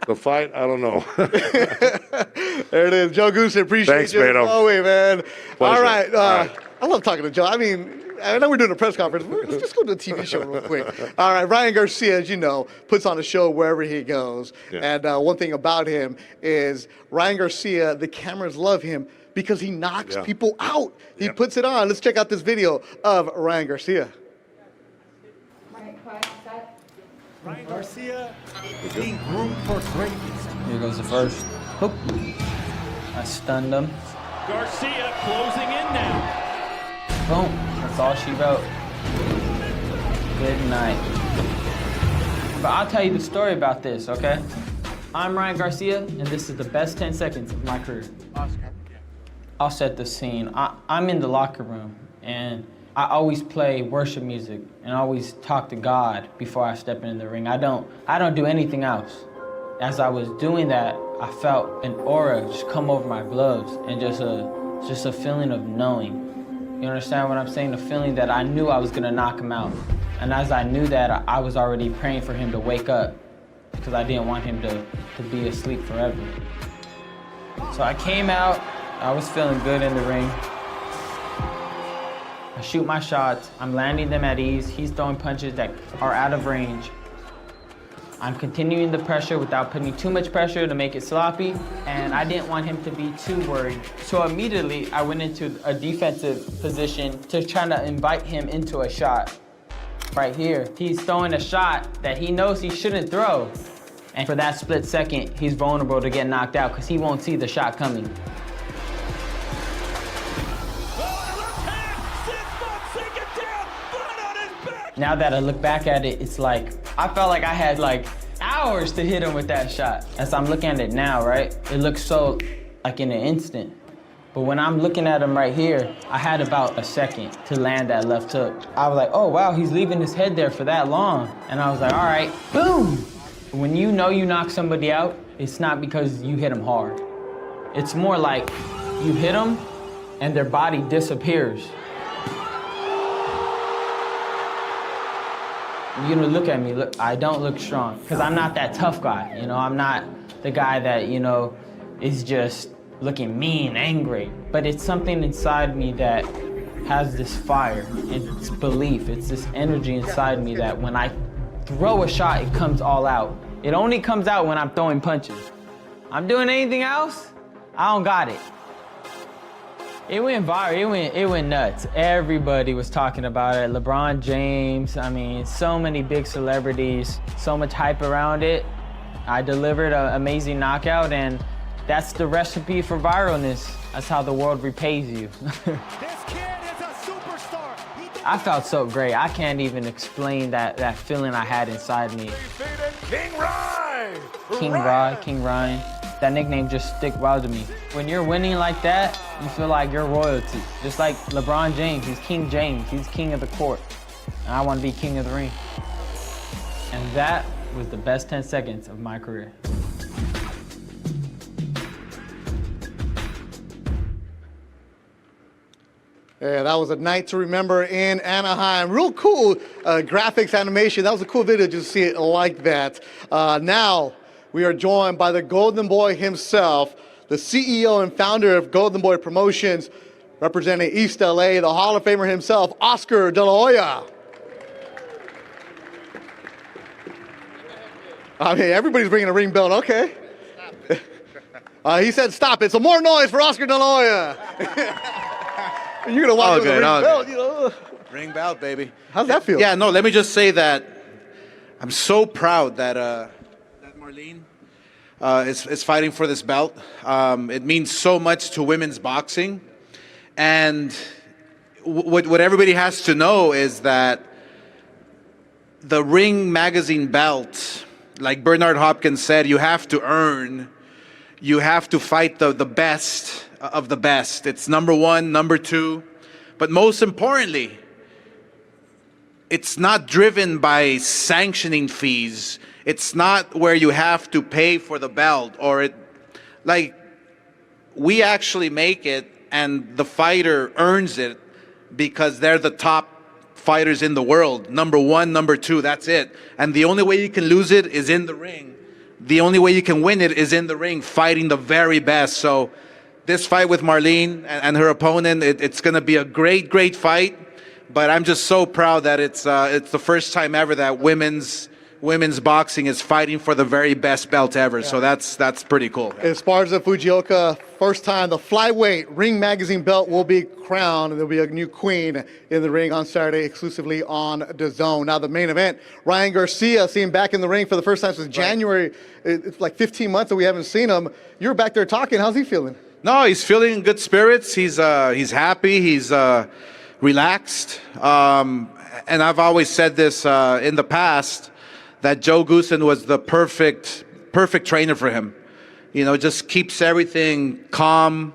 The fight, I don't know. There it is. Joe Goossen, appreciate Thanks, you. Beto. Oh, wait, man. Pleasure. All right. All right. I love talking to Joe. I mean, I know we're doing a press conference. Let's just go to the TV show real quick. All right. Ryan Garcia, as you know, puts on a show wherever he goes. Yeah. And one thing about him is Ryan Garcia, the cameras love him because he knocks people out. He puts it on. Let's check out this video of Ryan Garcia. Ryan Garcia is being groomed for greatness. Here goes the first. Hoop. I stunned him. Garcia closing in now. Boom. That's all she wrote. Good night. But I'll tell you the story about this, okay? I'm Ryan Garcia, and this is the best 10 seconds of my career. I'll set the scene. I'm in the locker room, and I always play worship music and always talk to God before I step into the ring. I don't do anything else. As I was doing that, I felt an aura just come over my gloves and just a feeling of knowing. You understand what I'm saying? The feeling that I knew I was gonna knock him out. And as I knew that, I was already praying for him to wake up because I didn't want him to be asleep forever. So I came out, I was feeling good in the ring. I shoot my shots, I'm landing them at ease. He's throwing punches that are out of range. I'm continuing the pressure without putting too much pressure to make it sloppy, and I didn't want him to be too worried. So immediately I went into a defensive position to try to invite him into a shot. Right here, he's throwing a shot that he knows he shouldn't throw. And for that split second, he's vulnerable to get knocked out because he won't see the shot coming. Now that I look back at it, it's like, I felt like I had like hours to hit him with that shot. As I'm looking at it now, right, it looks so like in an instant. But when I'm looking at him right here, I had about a second to land that left hook. I was like, oh wow, he's leaving his head there for that long. And I was like, all right, boom. When you know you knock somebody out, it's not because you hit them hard. It's more like you hit them and their body disappears. You know, look at me, look, I don't look strong because I'm not that tough guy. You know, I'm not the guy that, you know, is just looking mean, angry. But it's something inside me that has this fire. It's belief, it's this energy inside me that when I throw a shot, it comes all out. It only comes out when I'm throwing punches. I'm doing anything else, I don't got it. It went viral. It went nuts. Everybody was talking about it. LeBron James. I mean, so many big celebrities. So much hype around it. I delivered an amazing knockout, and that's the recipe for viralness. That's how the world repays you. I felt so great. I can't even explain that feeling I had inside me. King Ryan! King Ryan. That nickname just stick well to me. When you're winning like that, you feel like you're royalty. Just like LeBron James, he's King James. He's king of the court. And I want to be king of the ring. And that was the best 10 seconds of my career. Yeah, that was a night to remember in Anaheim. Real cool graphics animation. That was a cool video to see it like that. Now, we are joined by the Golden Boy himself, the CEO and founder of Golden Boy Promotions, representing East LA, the Hall of Famer himself, Oscar De La Hoya. I mean, everybody's bringing a ring belt, okay. He said stop it, so more noise for Oscar De La Hoya. You're gonna walk with a ring belt, you know. Ring belt, baby. How's that feel? Yeah, no, let me just say that I'm so proud that Marlene is fighting for this belt. It means so much to women's boxing. And what everybody has to know is that the Ring Magazine belt, like Bernard Hopkins said, you have to earn, you have to fight the best of the best. It's number one, number two. But most importantly, it's not driven by sanctioning fees. It's not where you have to pay for the belt we actually make it and the fighter earns it because they're the top fighters in the world. Number one, number two, that's it. And the only way you can lose it is in the ring. The only way you can win it is in the ring, fighting the very best. So this fight with Marlene and her opponent, it's going to be a great, great fight. But I'm just so proud that it's the first time ever that women's boxing is fighting for the very best belt ever. Yeah. So that's pretty cool. As far as the Fujioka, first time the flyweight Ring Magazine belt will be crowned, and there'll be a new queen in the ring on Saturday, exclusively on DAZN. Now the main event, Ryan Garcia, seen back in the ring for the first time since January. It's like 15 months that we haven't seen him. You were back there talking. How's he feeling? No, he's feeling in good spirits. He's happy. He's relaxed. And I've always said this in the past, that Joe Goossen was the perfect trainer for him. You know, just keeps everything calm.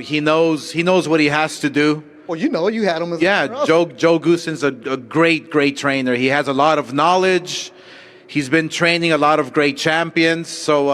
He knows what he has to do. Well, you had him as Joe Goossen's a great trainer. He has a lot of knowledge. He's been training a lot of great champions. So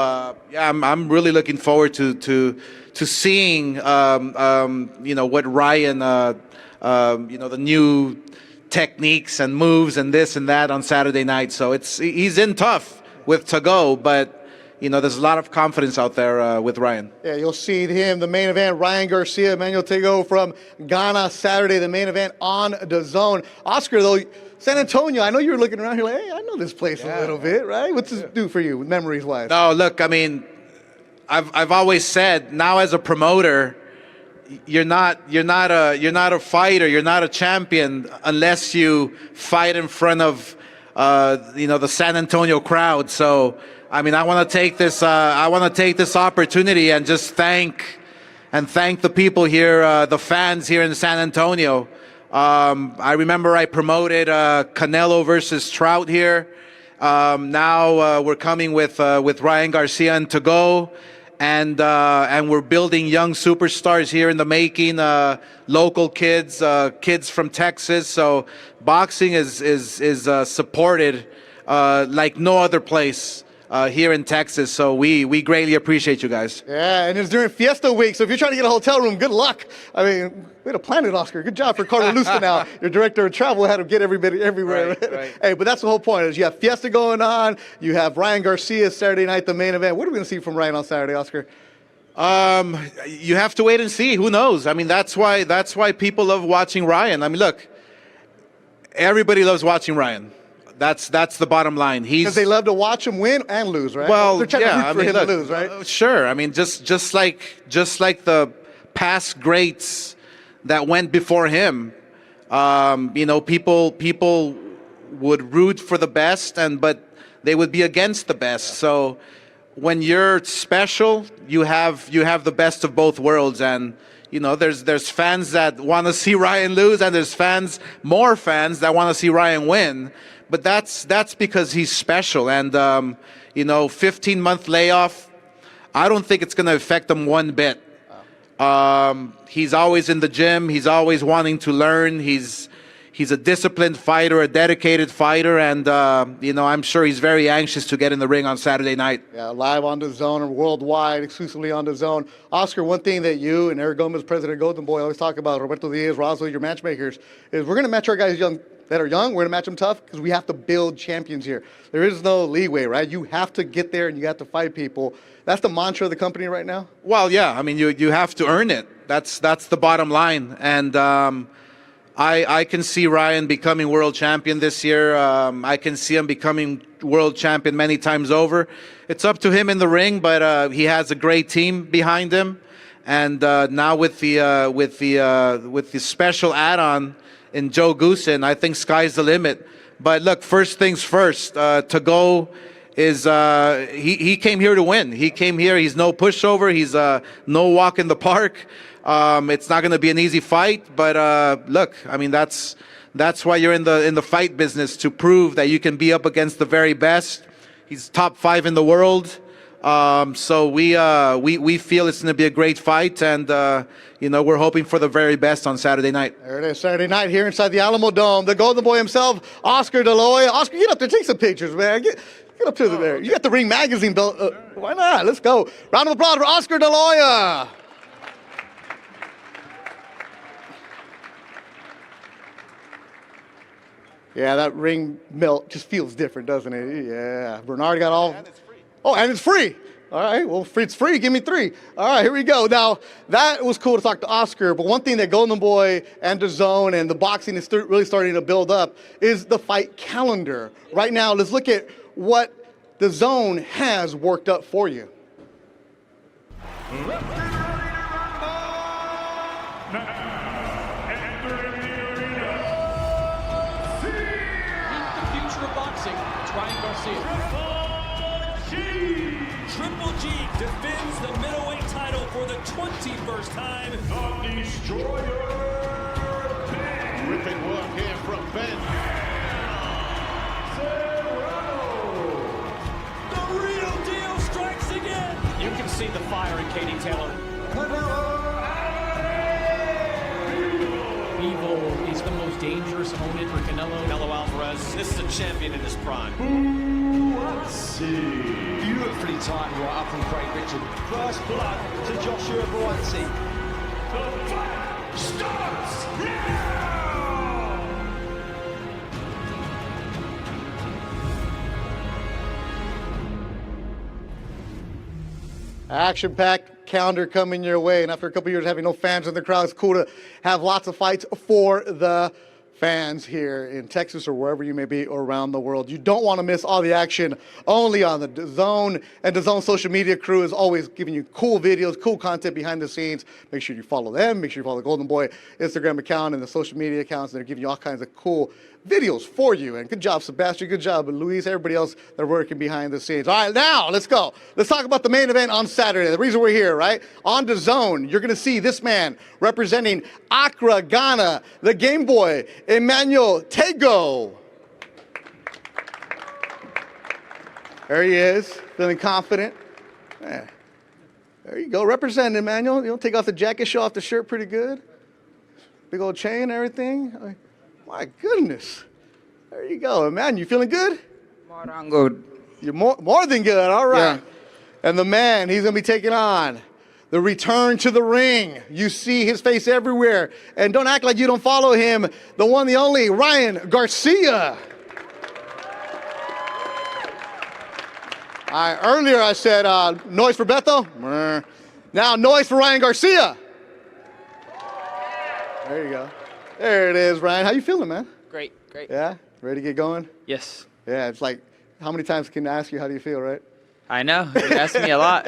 I'm really looking forward to seeing what Ryan the new techniques and moves and this and that on Saturday night. So he's in tough with Tagoe, but there's a lot of confidence out there with Ryan. Yeah, you'll see him, the main event, Ryan Garcia, Emmanuel Tagoe from Ghana, Saturday, the main event on DAZN. Oscar, though, San Antonio, I know you were looking around here like, hey, I know this place a little bit, right? What's this do for you, memories-wise? No, look, I mean, I've always said, now as a promoter, you're not a fighter, you're not a champion unless you fight in front of the San Antonio crowd. So I mean, I want to take this opportunity and just thank the people here, the fans here in San Antonio. I remember I promoted Canelo versus Trout here. Now we're coming with Ryan Garcia and Tagoe. And we're building young superstars here in the making, local kids, kids from Texas. So boxing is supported like no other place here in Texas. So we greatly appreciate you guys. Yeah, and it's during Fiesta Week, so if you're trying to get a hotel room, good luck. I mean, way to plan it, Oscar. Good job for Carter Lusta now. Your director of travel had to get everybody everywhere. Right. Hey, but that's the whole point, is you have Fiesta going on, you have Ryan Garcia Saturday night, the main event. What are we going to see from Ryan on Saturday, Oscar? You have to wait and see. Who knows? I mean, that's why people love watching Ryan. I mean, look, everybody loves watching Ryan. That's the bottom line. Because they love to watch him win and lose, right? Well, they're trying to root for him to lose, right? Sure. I mean, just like the past greats that went before him. You know, people would root for the best, but they would be against the best. So when you're special, you have the best of both worlds. And you know, there's fans that want to see Ryan lose, and there's more fans that want to see Ryan win. But that's because he's special. And you know, 15-month layoff, I don't think it's going to affect him one bit. He's always in the gym. He's always wanting to learn. He's a disciplined fighter, a dedicated fighter, and you know, I'm sure he's very anxious to get in the ring on Saturday night. Yeah, live on DAZN and worldwide, exclusively on DAZN. Oscar, one thing that you and Eric Gomez, president of Golden Boy, always talk about, Roberto Diaz, Rosado, your matchmakers, is we're going to match our guys that are young. We're going to match them tough because we have to build champions here. There is no leeway, right? You have to get there and you have to fight people. That's the mantra of the company right now? Well, yeah. I mean, you have to earn it. That's the bottom line. And I can see Ryan becoming world champion this year. I can see him becoming world champion many times over. It's up to him in the ring, but he has a great team behind him. And now with the special add-on in Joe Goossen, I think sky's the limit. But look, first things first. Tagoe is he came here to win. He came here. He's no pushover. He's no walk in the park. It's not going to be an easy fight, but look, I mean, that's why you're in the fight business, to prove that you can be up against the very best. He's top 5 in the world. So we feel it's going to be a great fight, and you know, we're hoping for the very best on Saturday night. There it is, Saturday night here inside the Alamo Dome. The Golden Boy himself, Oscar De La Hoya. Oscar, get up there, take some pictures, man. Get up to there. You got the Ring Magazine belt. Why not? Let's go. Round of applause for Oscar De La Hoya. Yeah, that ring melt just feels different, doesn't it? Yeah. Bernard got all. And it's free. Oh, and it's free. All right. Well, it's free. Give me 3. All right, here we go. Now, that was cool to talk to Oscar, but one thing that Golden Boy and DAZN and the boxing is really starting to build up is the fight calendar. Right now, let's look at what DAZN has worked up for you. Triple G defends the middleweight title for the 21st time. The Destroyer. Ripping work here from Ben. The real deal strikes again. You can see the fire in Katie Taylor. Evil is the most dangerous opponent for Canelo Alvarez. This is a champion in his prime. Beautifully timed right up from Craig Richard. First blood to Joshua Buatsi. The fight starts now! Action-packed calendar coming your way, and after a couple years of having no fans in the crowd, it's cool to have lots of fights for the fans here in Texas or wherever you may be around the world. You don't want to miss all the action only on the DAZN, and DAZN social media crew is always giving you cool videos, cool content behind the scenes. Make sure you follow them. Make sure you follow the Golden Boy Instagram account and the social media accounts. They're giving you all kinds of cool videos for you. And good job, Sebastian. Good job, Luis. Everybody else that are working behind the scenes. All right, now let's go. Let's talk about the main event on Saturday. The reason we're here, right? On DAZN, you're going to see this man representing Accra, Ghana, the Game Boy, Emmanuel Tagoe. There he is, feeling confident. Yeah. There you go, representing Emmanuel. You know, take off the jacket, show off the shirt pretty good. Big old chain and everything. My goodness. There you go. Man, you feeling good? More than good. You're more than good. All right. Yeah. And the man he's going to be taking on, the return to the ring. You see his face everywhere. And don't act like you don't follow him. The one, the only, Ryan Garcia. All right. Earlier I said noise for Beto. Now noise for Ryan Garcia. There you go. There it is, Ryan. How you feeling, man? Great. Yeah? Ready to get going? Yes. Yeah, it's like, how many times can I ask you how do you feel, right? I know. You asked me a lot.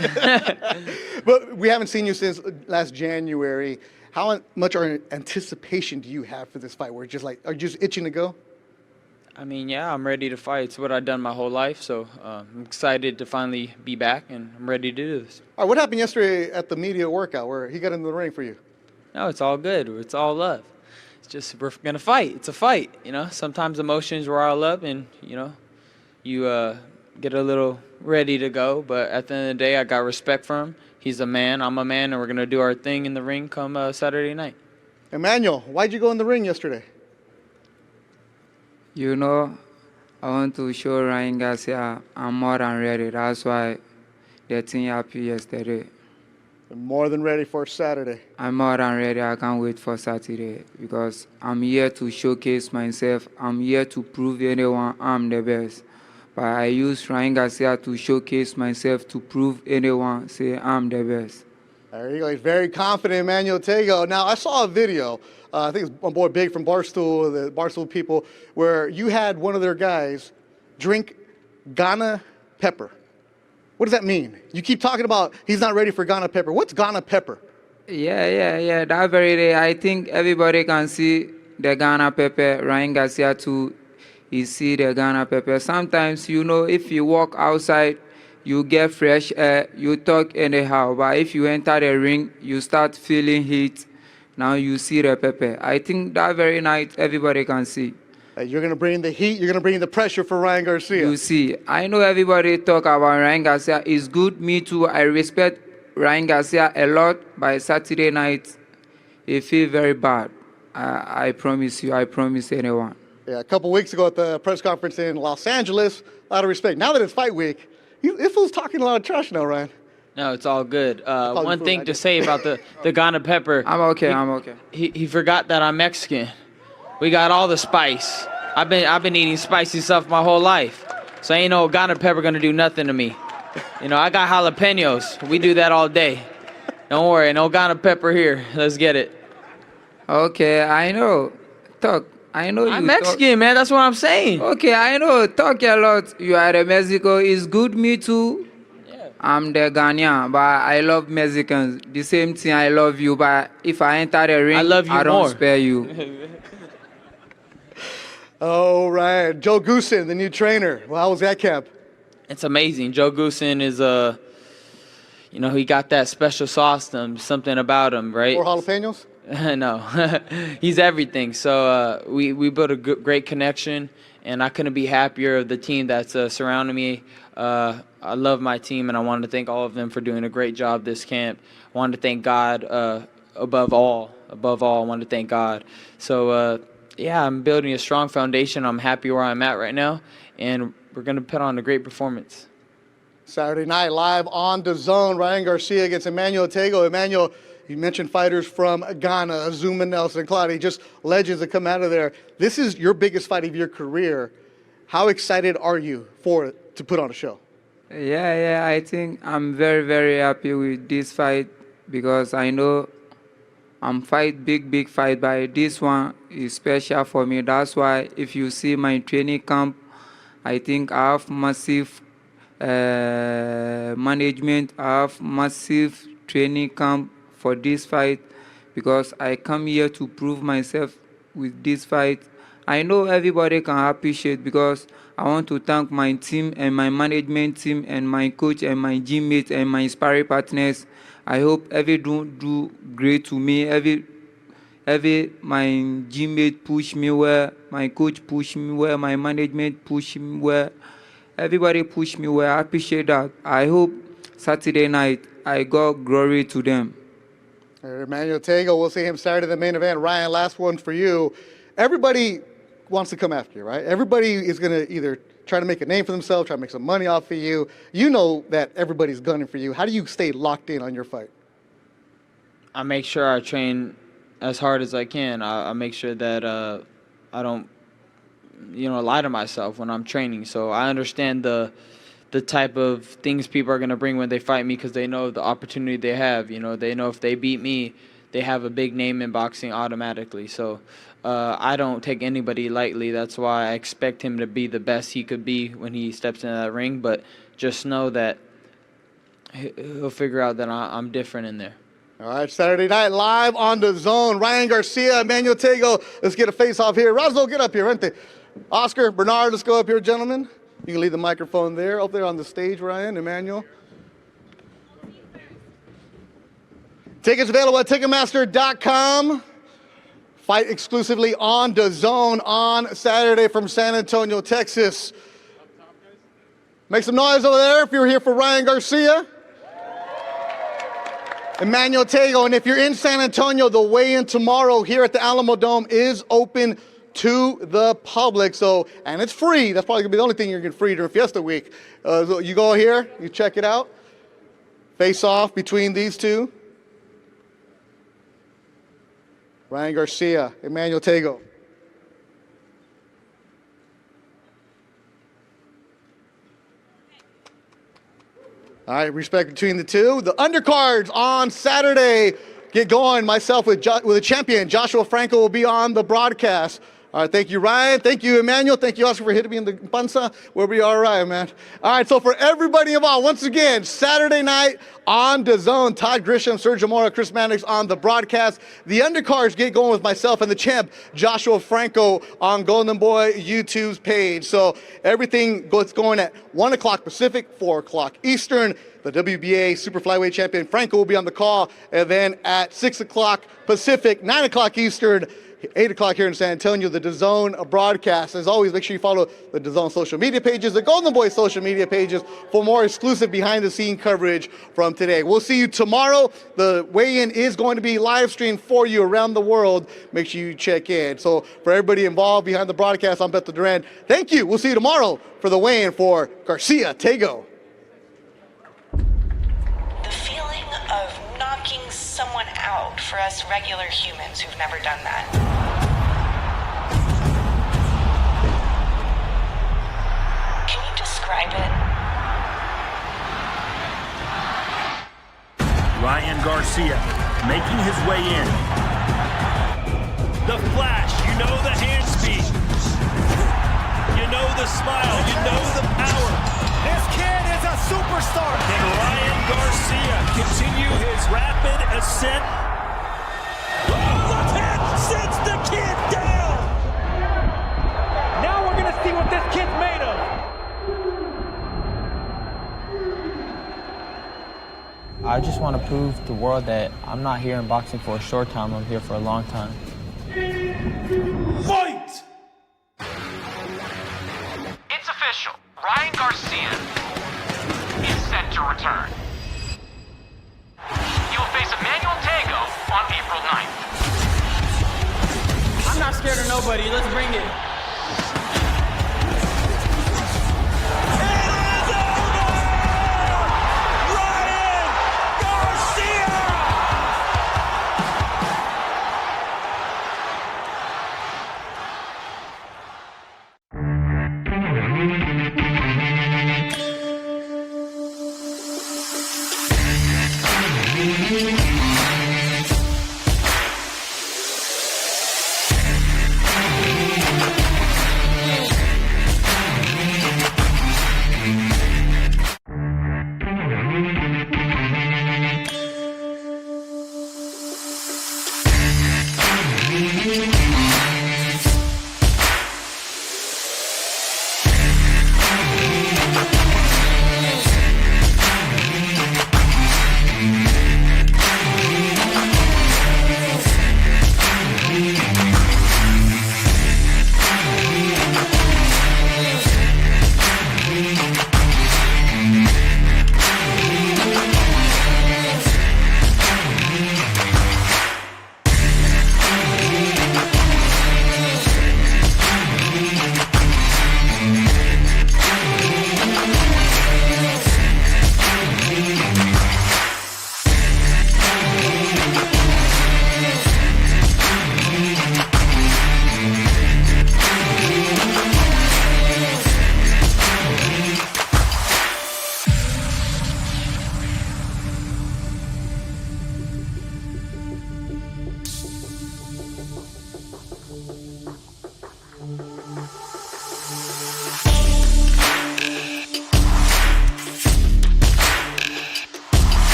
But we haven't seen you since last January. How much anticipation do you have for this fight? Where just like, are you just itching to go? I mean, yeah, I'm ready to fight. It's what I've done my whole life, so I'm excited to finally be back, and I'm ready to do this. All right, what happened yesterday at the media workout where he got into the ring for you? No, it's all good. It's all love. It's just we're gonna fight. It's a fight, you know. Sometimes emotions are all up, and you know, you get a little ready to go. But at the end of the day, I got respect for him. He's a man. I'm a man, and we're gonna do our thing in the ring come Saturday night. Emmanuel, why'd you go in the ring yesterday? You know, I want to show Ryan Garcia I'm more than ready. That's why the team happy yesterday. I'm more than ready for Saturday. I'm more than ready. I can't wait for Saturday because I'm here to showcase myself. I'm here to prove anyone I'm the best. But I use Ryan Garcia to showcase myself to prove anyone say I'm the best. There you go. He's very confident, Emmanuel Tagoe. Now, I saw a video, I think it's my boy Big from Barstool, the Barstool people, where you had one of their guys drink Ghana pepper. What does that mean? You keep talking about he's not ready for Ghana pepper. What's Ghana pepper? Yeah. That very day, I think everybody can see the Ghana pepper. Ryan Garcia too, he see the Ghana pepper. Sometimes, you know, if you walk outside, you get fresh air, you talk anyhow. But if you enter the ring, you start feeling heat. Now you see the pepper. I think that very night, everybody can see. You're going to bring the heat, you're going to bring the pressure for Ryan Garcia. You see, I know everybody talk about Ryan Garcia. It's good, me too. I respect Ryan Garcia a lot. By Saturday night, it feel very bad. I promise you, I promise anyone. Yeah, a couple weeks ago at the press conference in Los Angeles, a lot of respect. Now that it's fight week, this fool's talking a lot of trash now, Ryan. No, it's all good. One thing to say about the Ghana pepper. I'm okay. He forgot that I'm Mexican. We got all the spice. I've been eating spicy stuff my whole life. So ain't no Ghana pepper gonna do nothing to me. You know, I got jalapenos. We do that all day. Don't worry, no Ghana pepper here. Let's get it. Okay, I know. Talk. I know I'm Mexican, man. That's what I'm saying. Okay, I know. Talk a lot. You are a Mexico. It's good, me too. Yeah. I'm the Ghanaian, but I love Mexicans. The same thing, I love you. But if I enter the ring, I don't spare you. Oh, right. Joe Goossen, the new trainer. Well, how was that camp? It's amazing. Joe Goossen is you know, he got that special sauce, something about him, right? 4 jalapenos? No, he's everything. So we built a great connection, and I couldn't be happier of the team that's surrounding me. I love my team, and I wanted to thank all of them for doing a great job this camp. I wanted to thank God above all. I wanted to thank God. So, yeah, I'm building a strong foundation. I'm happy where I'm at right now, and we're going to put on a great performance. Saturday night, live on DAZN, Ryan Garcia against Emmanuel Tagoe. Emmanuel, you mentioned fighters from Ghana, Azuma Nelson, Claudia, just legends that come out of there. This is your biggest fight of your career. How excited are you to put on a show? Yeah, I think I'm very, very happy with this fight because I know I'm fight big fight, but this one is special for me. That's why if you see my training camp, I think I have massive management, I have massive training camp for this fight because I come here to prove myself with this fight. I know everybody can appreciate because I want to thank my team and my management team and my coach and my gym mates and my sparring partners. I hope everyone do great to me. My gym mate push me well, my coach push me well, my management push me well. Everybody push me well. I appreciate that. I hope Saturday night I got glory to them. Emmanuel Tagoe, we'll see him Saturday in the main event. Ryan, last one for you. Everybody wants to come after you, right? Everybody is going to either try to make a name for themselves, try to make some money off of you. You know that everybody's gunning for you. How do you stay locked in on your fight? I make sure I train as hard as I can. I make sure that I don't, lie to myself when I'm training. So I understand the type of things people are going to bring when they fight me because they know the opportunity they have. They know if they beat me, they have a big name in boxing automatically. So I don't take anybody lightly. That's why I expect him to be the best he could be when he steps into that ring. But just know that he'll figure out that I'm different in there. All right, Saturday night live on the Zone. Ryan Garcia, Emmanuel Tagoe. Let's get a face-off here. Rosado, get up here, Rente. Oscar, Bernard, let's go up here, gentlemen. You can leave the microphone there, up there on the stage, Ryan, Emmanuel. Tickets available at Ticketmaster.com. Fight exclusively on the Zone on Saturday from San Antonio, Texas. Make some noise over there if you're here for Ryan Garcia. Emmanuel Tagoe, and if you're in San Antonio, the weigh-in tomorrow here at the Alamo Dome is open to the public. So, and it's free. That's probably gonna be the only thing you're getting free during Fiesta Week. So you go here, you check it out. Face off between these two. Ryan Garcia, Emmanuel Tagoe. All right, respect between the two. The undercards on Saturday get going. Myself with the champion, Joshua Franco, will be on the broadcast. All right, thank you, Ryan. Thank you, Emmanuel. Thank you, Oscar, for hitting me in the panza. We'll be all right, man. All right, so for everybody involved, once again, Saturday night on the Zone. Todd Grisham, Sergio Mora, Chris Mannix on the broadcast. The undercards get going with myself and the champ, Joshua Franco, on Golden Boy YouTube's page. So everything gets going at 1 o'clock Pacific, 4 o'clock Eastern. The WBA Super Flyweight Champion Franco will be on the call. And then at 6 o'clock Pacific, 9 o'clock Eastern, 8 o'clock here in San Antonio, the DAZN broadcast. As always, make sure you follow the DAZN social media pages, the Golden Boy social media pages for more exclusive behind-the-scene coverage from today. We'll see you tomorrow. The weigh-in is going to be live streamed for you around the world. Make sure you check in. So for everybody involved behind the broadcast, I'm Beto Duran. Thank you. We'll see you tomorrow for the weigh-in for Garcia Tagoe. The feeling of knocking someone out for us regular humans who've never done that. Can you describe it? Ryan Garcia making his way in. The flash, you know the hand speed. You know the smile, you know the power. This kid is a superstar. Can Ryan Garcia continue his rapid ascent? Oh, the head sits the kid down. Now we're going to see what this kid's made of. I just want to prove to the world that I'm not here in boxing for a short time, I'm here for a long time. Fight! It's official. Ryan Garcia is set to return. He will face Emmanuel Tagoe on April 9th. I'm not scared of nobody. Let's bring it. Garcia!